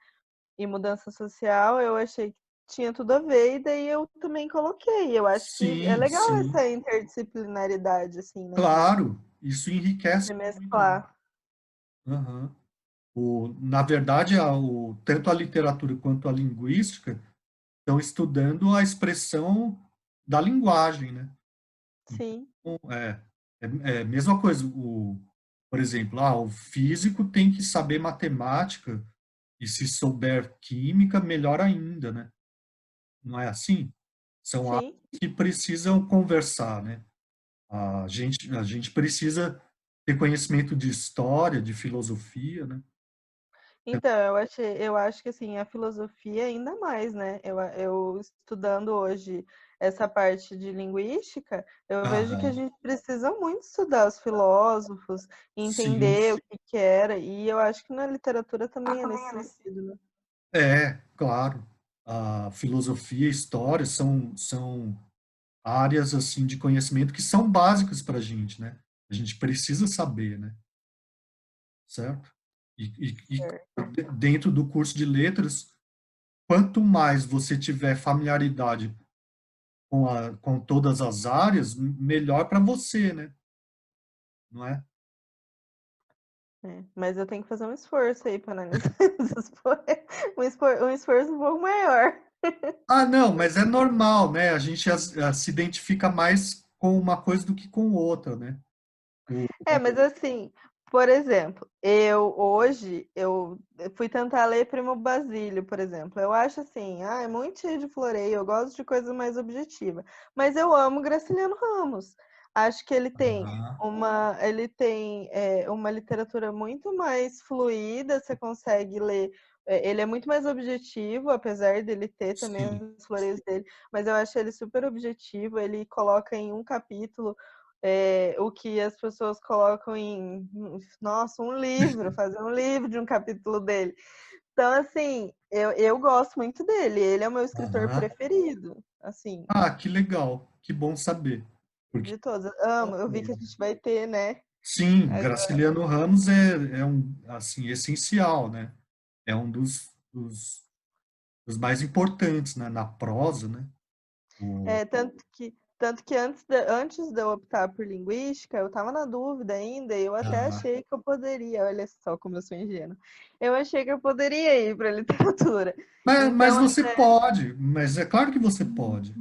[SPEAKER 4] E mudança social, eu achei que tinha tudo a ver, e daí eu também coloquei. Eu acho que é
[SPEAKER 2] Sim,
[SPEAKER 4] legal
[SPEAKER 2] sim.
[SPEAKER 4] essa interdisciplinaridade, assim, né?
[SPEAKER 2] Claro. Isso enriquece
[SPEAKER 4] De
[SPEAKER 2] muito, né?
[SPEAKER 4] mesclar.
[SPEAKER 2] Aham. Na verdade, tanto a literatura quanto a linguística estão estudando a expressão da linguagem, né?
[SPEAKER 4] Sim.
[SPEAKER 2] Então, é a mesma coisa. Por exemplo, o físico tem que saber matemática e se souber química, melhor ainda, né? Não é assim? São áreas
[SPEAKER 4] Sim.
[SPEAKER 2] que precisam conversar, né? A gente precisa ter conhecimento de história, de filosofia, né?
[SPEAKER 4] Então, eu acho que assim, a filosofia ainda mais, né? Eu estudando hoje essa parte de linguística, eu vejo que a
[SPEAKER 2] Aham.
[SPEAKER 4] gente precisa muito estudar os filósofos,
[SPEAKER 2] Sim,
[SPEAKER 4] entender o que era, e eu acho que na literatura também é nesse sentido, né?
[SPEAKER 2] claro. A filosofia e história são áreas assim de conhecimento que são básicas para a gente, né? A gente precisa saber, né? Certo? Dentro do curso de letras, quanto mais você tiver familiaridade com todas as áreas, melhor para você, né? Não é?
[SPEAKER 4] É, mas eu tenho que fazer um esforço aí para analisar essas um esforço um pouco maior.
[SPEAKER 2] Ah, não, mas é normal, né? A gente se identifica mais com uma coisa do que com outra, né? O-
[SPEAKER 4] É, mas assim, por exemplo, eu fui tentar ler Primo Basílio, por exemplo. Eu acho assim, é muito cheio de floreio, eu gosto de coisa mais objetiva. Mas eu amo Graciliano Ramos. Acho que
[SPEAKER 2] Aham,
[SPEAKER 4] uma literatura muito mais fluida, você consegue ler. Ele é muito mais objetivo, apesar dele ter também
[SPEAKER 2] sim.
[SPEAKER 4] os floreios dele, mas eu acho ele super objetivo. Ele coloca em um capítulo o que as pessoas colocam em, nossa, um livro, fazer um livro de um capítulo dele. Então, assim, eu gosto muito dele. Ele é o meu escritor
[SPEAKER 2] Aham.
[SPEAKER 4] preferido, assim,
[SPEAKER 2] Ah, que legal. Que bom saber. Porque,
[SPEAKER 4] de todos. Eu amo. Eu vi que a gente vai ter, né?
[SPEAKER 2] sim,
[SPEAKER 4] Agora.
[SPEAKER 2] Graciliano Ramos é um, assim, essencial, né? É um dos mais importantes, né? Na prosa, né? O,
[SPEAKER 4] Tanto que antes de eu optar por linguística, eu estava na dúvida ainda, e eu até
[SPEAKER 2] ah,
[SPEAKER 4] achei que eu poderia, olha só como eu sou ingênua. Eu achei que eu poderia ir para literatura.
[SPEAKER 2] mas
[SPEAKER 4] Então,
[SPEAKER 2] você pode, mas é claro que você pode.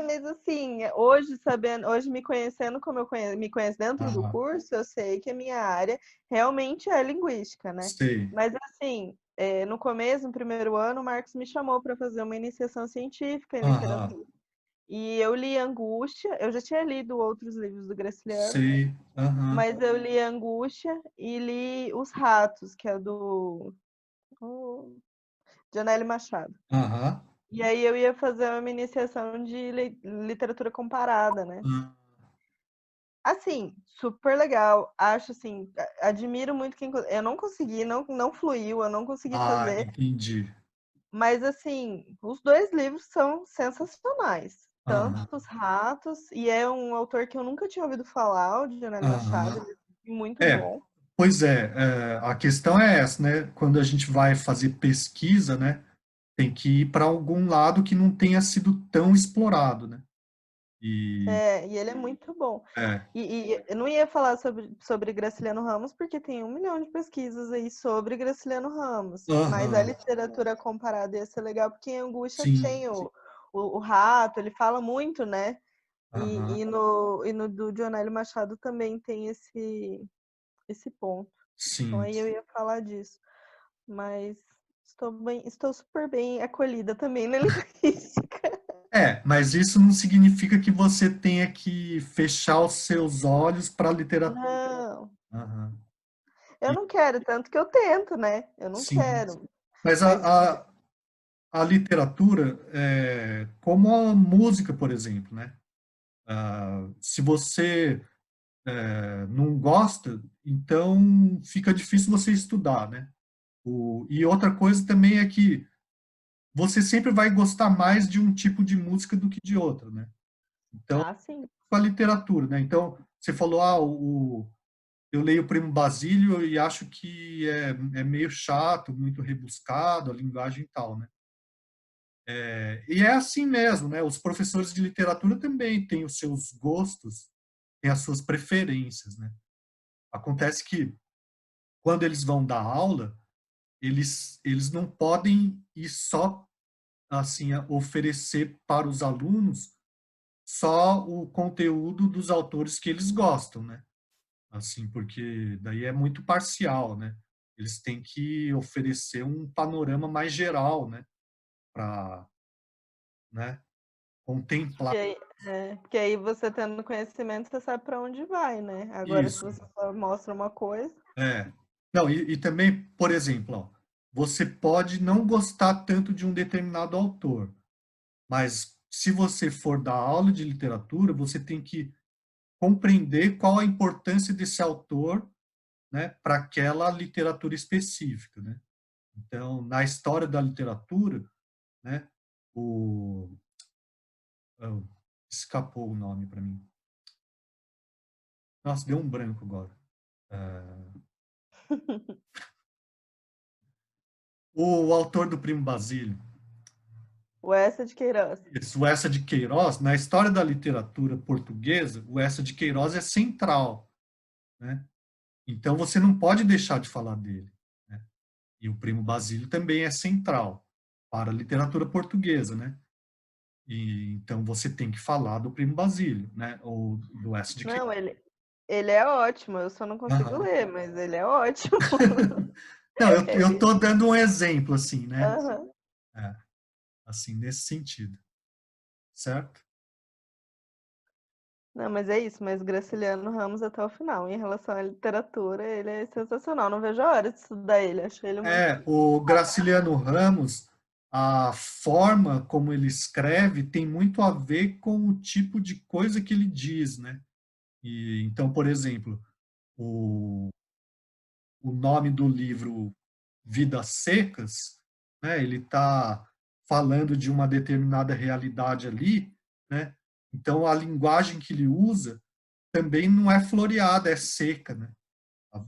[SPEAKER 4] mas assim, hoje me conhecendo como me conheço dentro do
[SPEAKER 2] Ah,
[SPEAKER 4] curso, eu sei que a minha área realmente é linguística, né?
[SPEAKER 2] sei.
[SPEAKER 4] Mas assim, no começo, no primeiro ano, o Marcos me chamou para fazer uma iniciação científica em
[SPEAKER 2] Aham,
[SPEAKER 4] literatura. E eu li Angústia, eu já tinha lido outros livros do Graciliano,
[SPEAKER 2] sei. Aham,
[SPEAKER 4] mas eu li Angústia e li Os Ratos, que é do Jonelle Machado.
[SPEAKER 2] aham.
[SPEAKER 4] E aí eu ia fazer uma iniciação de literatura comparada, né?
[SPEAKER 2] Ah,
[SPEAKER 4] Assim, super legal. Acho assim, admiro muito quem. Eu não consegui, não fluiu, eu não consegui fazer.
[SPEAKER 2] entendi.
[SPEAKER 4] Mas assim, os dois livros são sensacionais. Tanto
[SPEAKER 2] Aham,
[SPEAKER 4] Os Ratos, e é um autor que eu nunca tinha ouvido falar, o Dionélio Machado,
[SPEAKER 2] aham.
[SPEAKER 4] ele é muito
[SPEAKER 2] É,
[SPEAKER 4] bom.
[SPEAKER 2] pois a questão é essa, né? Quando a gente vai fazer pesquisa, né? Tem que ir para algum lado que não tenha sido tão explorado, né? E,
[SPEAKER 4] E ele é muito bom.
[SPEAKER 2] é,
[SPEAKER 4] E eu não ia falar sobre Graciliano Ramos, porque tem 1 milhão de pesquisas aí sobre Graciliano Ramos. Mas a
[SPEAKER 2] aham,
[SPEAKER 4] literatura comparada ia ser legal, porque em Angústia
[SPEAKER 2] sim,
[SPEAKER 4] tem o rato, ele fala muito, né? E,
[SPEAKER 2] aham,
[SPEAKER 4] e, no, e no do Dionélio Machado também tem esse ponto. Então
[SPEAKER 2] sim.
[SPEAKER 4] aí eu ia falar disso. Mas estou super bem acolhida também na linguística.
[SPEAKER 2] Mas isso não significa que você tenha que fechar os seus olhos para a literatura.
[SPEAKER 4] Não,
[SPEAKER 2] Aham.
[SPEAKER 4] eu
[SPEAKER 2] E,
[SPEAKER 4] não quero, tanto que eu tento, né? Eu não
[SPEAKER 2] sim.
[SPEAKER 4] quero.
[SPEAKER 2] Mas
[SPEAKER 4] Mas
[SPEAKER 2] a literatura, como a música, por exemplo, né? Se você não gosta, então fica difícil você estudar, né? E outra coisa também é que você sempre vai gostar mais de um tipo de música do que de outra, né? Então,
[SPEAKER 4] sim.
[SPEAKER 2] com a literatura, né? Então, você falou, eu leio o Primo Basílio e acho que é meio chato, muito rebuscado, a linguagem e tal, né? E é assim mesmo, né? Os professores de literatura também têm os seus gostos, têm as suas preferências, né? Acontece que quando eles vão dar aula, eles não podem ir só assim oferecer para os alunos só o conteúdo dos autores que eles gostam, né? Assim, porque daí é muito parcial, né? Eles têm que oferecer um panorama mais geral, né? Para, né? Contemplar
[SPEAKER 4] Que aí você tendo conhecimento, você sabe para onde vai, né? Agora, se
[SPEAKER 2] isso.
[SPEAKER 4] você só mostra uma coisa.
[SPEAKER 2] É. Não, e também, por exemplo, ó, você pode não gostar tanto de um determinado autor, mas se você for dar aula de literatura, você tem que compreender qual a importância desse autor, né, para aquela literatura específica, né? Então, na história da literatura, né, o oh, escapou o nome para mim. Nossa, deu um branco agora. O autor do Primo Basílio,
[SPEAKER 4] O Essa de Queiroz.
[SPEAKER 2] o Eça de Queiroz, na história da literatura portuguesa, o Eça de Queiroz é central, né? Então você não pode deixar de falar dele, né? E o Primo Basílio também é central para a literatura portuguesa, né? E então você tem que falar do Primo Basílio, né? Ou do Eça de Queiroz.
[SPEAKER 4] Não, ele é ótimo, eu só não consigo
[SPEAKER 2] Aham.
[SPEAKER 4] ler, mas ele é ótimo.
[SPEAKER 2] Não, eu
[SPEAKER 4] Ele,
[SPEAKER 2] tô dando um exemplo assim, né?
[SPEAKER 4] aham.
[SPEAKER 2] É, assim nesse sentido, certo?
[SPEAKER 4] Não, mas é isso, mas Graciliano Ramos até o final. Em relação à literatura, ele é sensacional. Não vejo a hora de estudar ele, acho ele muito.
[SPEAKER 2] O Graciliano Ramos, a forma como ele escreve tem muito a ver com o tipo de coisa que ele diz, né? E então, por exemplo, o, o nome do livro Vidas Secas, né? Ele está falando de uma determinada realidade ali, né? Então a linguagem que ele usa também não é floreada, é seca, né?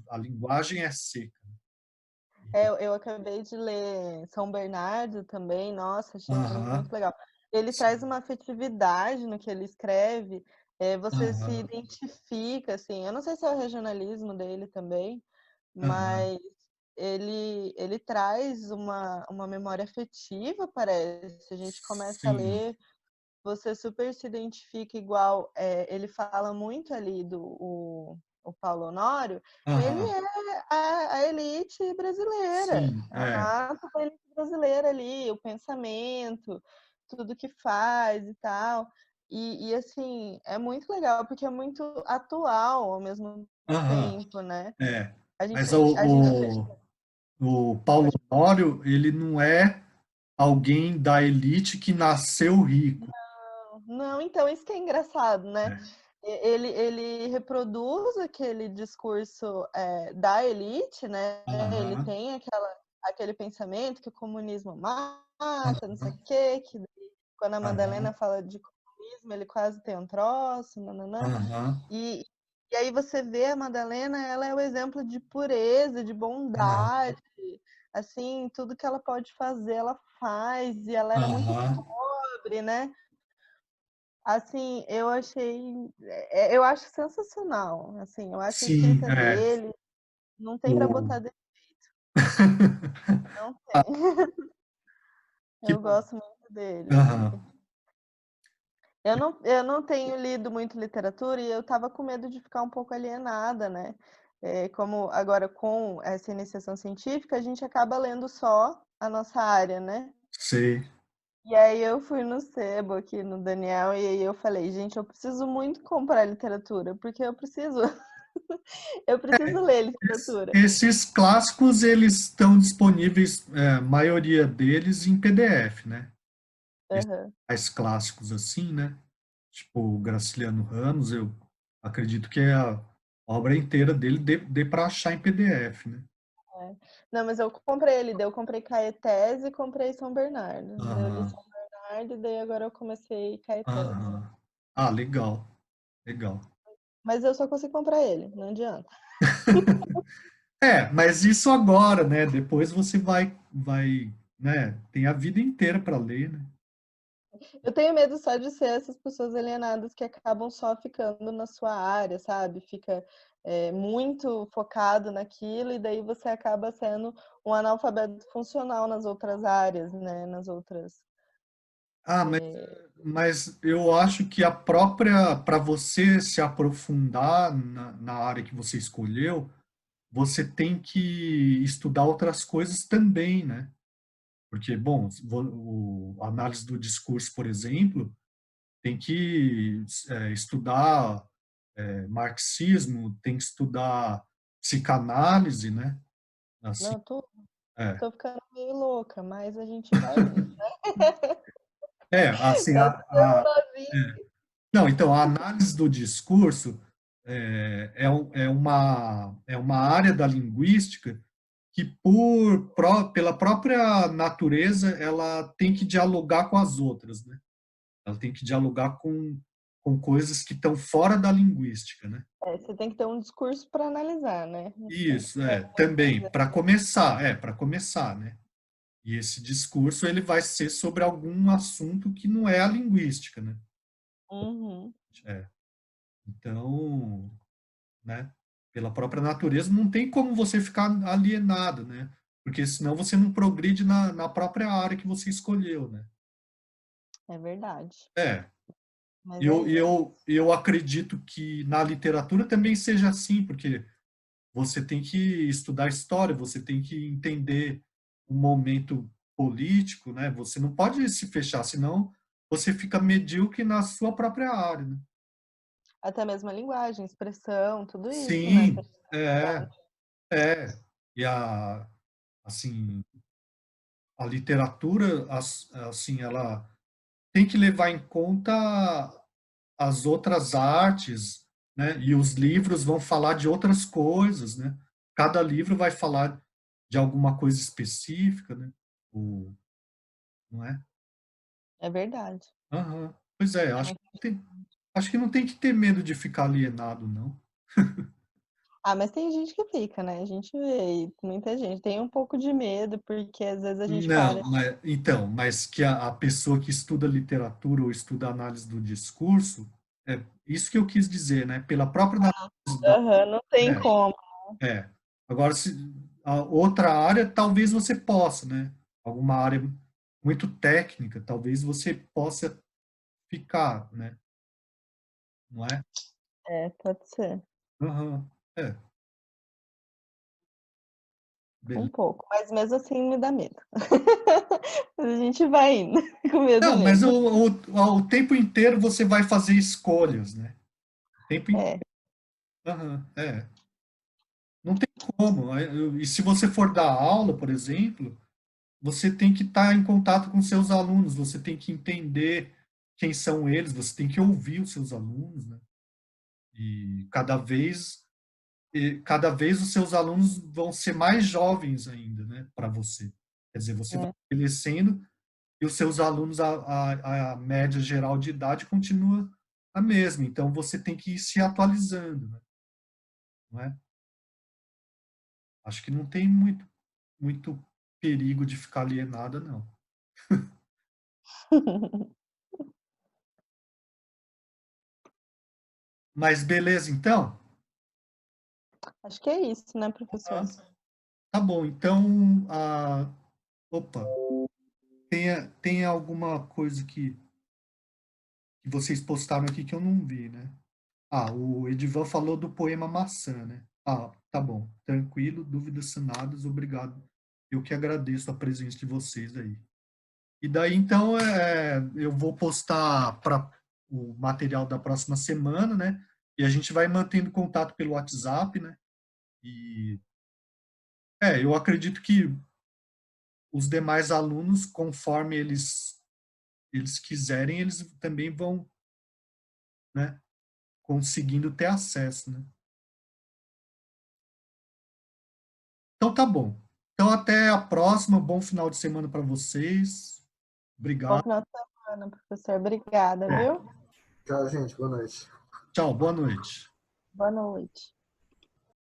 [SPEAKER 2] A linguagem é seca.
[SPEAKER 4] É, eu acabei de ler São Bernardo também, nossa, achei
[SPEAKER 2] Aham,
[SPEAKER 4] muito legal. Ele traz
[SPEAKER 2] sim,
[SPEAKER 4] uma afetividade no que ele escreve, você se
[SPEAKER 2] aham,
[SPEAKER 4] identifica, assim. Eu não sei se é o regionalismo dele também,
[SPEAKER 2] aham.
[SPEAKER 4] mas ele traz uma memória afetiva, parece. A gente começa a
[SPEAKER 2] Sim.
[SPEAKER 4] ler, você super se identifica igual. Ele fala muito ali o Paulo Honório, ele
[SPEAKER 2] Aham.
[SPEAKER 4] é a elite brasileira,
[SPEAKER 2] Sim,
[SPEAKER 4] a nata da elite brasileira ali, o pensamento, tudo que faz e tal. Assim, é muito legal, porque é muito atual ao mesmo
[SPEAKER 2] aham.
[SPEAKER 4] tempo, né?
[SPEAKER 2] É.
[SPEAKER 4] A
[SPEAKER 2] Mas
[SPEAKER 4] gente, a gente
[SPEAKER 2] o Paulo Honório, ele não é alguém da elite que nasceu rico.
[SPEAKER 4] Não, então, isso que é engraçado, né?
[SPEAKER 2] É.
[SPEAKER 4] Ele reproduz aquele discurso da elite, né? Ele
[SPEAKER 2] Aham.
[SPEAKER 4] tem aquele pensamento que o comunismo mata, não sei
[SPEAKER 2] Aham.
[SPEAKER 4] o quê, que quando a Madalena
[SPEAKER 2] Aham.
[SPEAKER 4] fala de comunismo, ele quase tem um troço, nananã.
[SPEAKER 2] Aham.
[SPEAKER 4] E, e aí você vê a Madalena, ela é o exemplo de pureza, de
[SPEAKER 2] Aham.
[SPEAKER 4] bondade, assim, tudo que ela pode fazer, ela faz, e ela era muito
[SPEAKER 2] Aham.
[SPEAKER 4] pobre, né? Assim, eu acho sensacional, assim, eu acho a
[SPEAKER 2] Sim,
[SPEAKER 4] escrita
[SPEAKER 2] é.
[SPEAKER 4] dele, não tem para
[SPEAKER 2] O...
[SPEAKER 4] botar defeito, não tem.
[SPEAKER 2] Que
[SPEAKER 4] Eu
[SPEAKER 2] bom.
[SPEAKER 4] gosto muito dele.
[SPEAKER 2] Aham.
[SPEAKER 4] Eu não tenho lido muito literatura e eu estava com medo de ficar um pouco alienada, né? Como agora com essa iniciação científica, a gente acaba lendo só a nossa área, né?
[SPEAKER 2] Sei.
[SPEAKER 4] E aí eu fui no Sebo aqui no Daniel e aí eu falei, gente, eu preciso muito comprar literatura, porque eu preciso ler literatura.
[SPEAKER 2] Esses clássicos, eles estão disponíveis, a maioria deles, em PDF, né? Esses
[SPEAKER 4] Aham.
[SPEAKER 2] mais clássicos assim, né? Tipo, o Graciliano Ramos, eu acredito que é a obra inteira dele dê para achar em PDF, né?
[SPEAKER 4] É. Não, mas eu comprei ele, daí eu comprei Caetés e comprei São Bernardo. Daí eu li
[SPEAKER 2] Aham,
[SPEAKER 4] São Bernardo e daí agora eu comecei Caetés.
[SPEAKER 2] aham. Ah, legal, legal.
[SPEAKER 4] Mas eu só consigo comprar ele, não adianta.
[SPEAKER 2] É, mas isso agora, né? Depois você vai, né? Tem a vida inteira para ler, né?
[SPEAKER 4] Eu tenho medo só de ser essas pessoas alienadas que acabam só ficando na sua área, sabe? Fica muito focado naquilo e daí você acaba sendo um analfabeto funcional nas outras áreas, né? Nas outras.
[SPEAKER 2] Ah, mas eu acho que a própria, para você se aprofundar na área que você escolheu, você tem que estudar outras coisas também, né? Porque, bom, a análise do discurso, por exemplo, tem que estudar marxismo, tem que estudar psicanálise, né? Assim,
[SPEAKER 4] Não, tudo.
[SPEAKER 2] É,
[SPEAKER 4] Tô ficando meio louca, mas a gente vai indo.
[SPEAKER 2] assim,
[SPEAKER 4] Tá tão novinho.
[SPEAKER 2] não, então, a análise do discurso é uma área da linguística que, pela própria natureza, ela tem que dialogar com as outras, né? Ela tem que dialogar com coisas que estão fora da linguística, né?
[SPEAKER 4] Você tem que ter um discurso para analisar, né? Tem que
[SPEAKER 2] Isso,
[SPEAKER 4] ter alguma
[SPEAKER 2] também,
[SPEAKER 4] coisa.
[SPEAKER 2] para começar, né? E esse discurso, ele vai ser sobre algum assunto que não é a linguística, né?
[SPEAKER 4] Uhum.
[SPEAKER 2] É. Então, né? Pela própria natureza, não tem como você ficar alienado, né? Porque senão você não progride na própria área que você escolheu, né?
[SPEAKER 4] É verdade.
[SPEAKER 2] É,
[SPEAKER 4] Mas é
[SPEAKER 2] eu acredito que na literatura também seja assim, porque você tem que estudar história, você tem que entender o momento político, né? Você não pode se fechar, senão você fica medíocre na sua própria área, né?
[SPEAKER 4] até mesmo a linguagem, expressão, tudo isso, né?
[SPEAKER 2] Sim, é, é. E assim, a literatura, assim, ela tem que levar em conta as outras artes, né? E os livros vão falar de outras coisas, né? Cada livro vai falar de alguma coisa específica, né? Não é?
[SPEAKER 4] É verdade.
[SPEAKER 2] Aham. Pois é,
[SPEAKER 4] É muito-
[SPEAKER 2] acho que não tem que ter medo de ficar alienado, não.
[SPEAKER 4] Ah, mas tem gente que fica, né? A gente vê, muita gente tem um pouco de medo, porque às vezes a gente
[SPEAKER 2] Não,
[SPEAKER 4] para.
[SPEAKER 2] mas que a pessoa que estuda literatura ou estuda análise do discurso, é isso que eu quis dizer, né? Pela própria natureza
[SPEAKER 4] Aham, não tem como.
[SPEAKER 2] é. Agora, se a outra área, talvez você possa, né? Alguma área muito técnica, talvez você possa ficar, né? Não é?
[SPEAKER 4] É, pode ser.
[SPEAKER 2] Aham. É,
[SPEAKER 4] Um
[SPEAKER 2] beleza.
[SPEAKER 4] pouco. Mas mesmo assim me dá medo. Mas a gente vai indo com medo
[SPEAKER 2] Não, mas
[SPEAKER 4] mesmo.
[SPEAKER 2] o tempo inteiro você vai fazer escolhas, né? O tempo inteiro.
[SPEAKER 4] É,
[SPEAKER 2] Aham, é. Não tem como. E se você for dar aula, por exemplo, você tem que estar em contato com seus alunos, você tem que entender quem são eles, você tem que ouvir os seus alunos, né? E cada vez os seus alunos vão ser mais jovens ainda, né, para você. Quer dizer, você vai
[SPEAKER 4] é.
[SPEAKER 2] envelhecendo e os seus alunos, a média geral de idade continua a mesma. Então, você tem que ir se atualizando, né? Não é? Acho que não tem muito perigo de ficar alienada, não. Mas beleza, então?
[SPEAKER 4] Acho que é isso, né, professor?
[SPEAKER 2] Tá bom. Então, opa, tem alguma coisa que vocês postaram aqui que eu não vi, né? O Edivan falou do poema Maçã, né? Tá bom. Tranquilo, dúvidas sanadas, obrigado. Eu que agradeço a presença de vocês aí. E daí, então, eu vou postar para o material da próxima semana, né? E a gente vai mantendo contato pelo WhatsApp, né? E, eu acredito que os demais alunos, conforme eles quiserem, eles também vão, né? Conseguindo ter acesso, né? Então tá bom. Então até a próxima. Bom final de semana para vocês.
[SPEAKER 4] Bom
[SPEAKER 2] Obrigado.
[SPEAKER 4] final de semana, professor. Obrigada, viu?
[SPEAKER 1] Tchau, gente. Boa noite.
[SPEAKER 2] Tchau, boa noite.
[SPEAKER 4] Boa noite.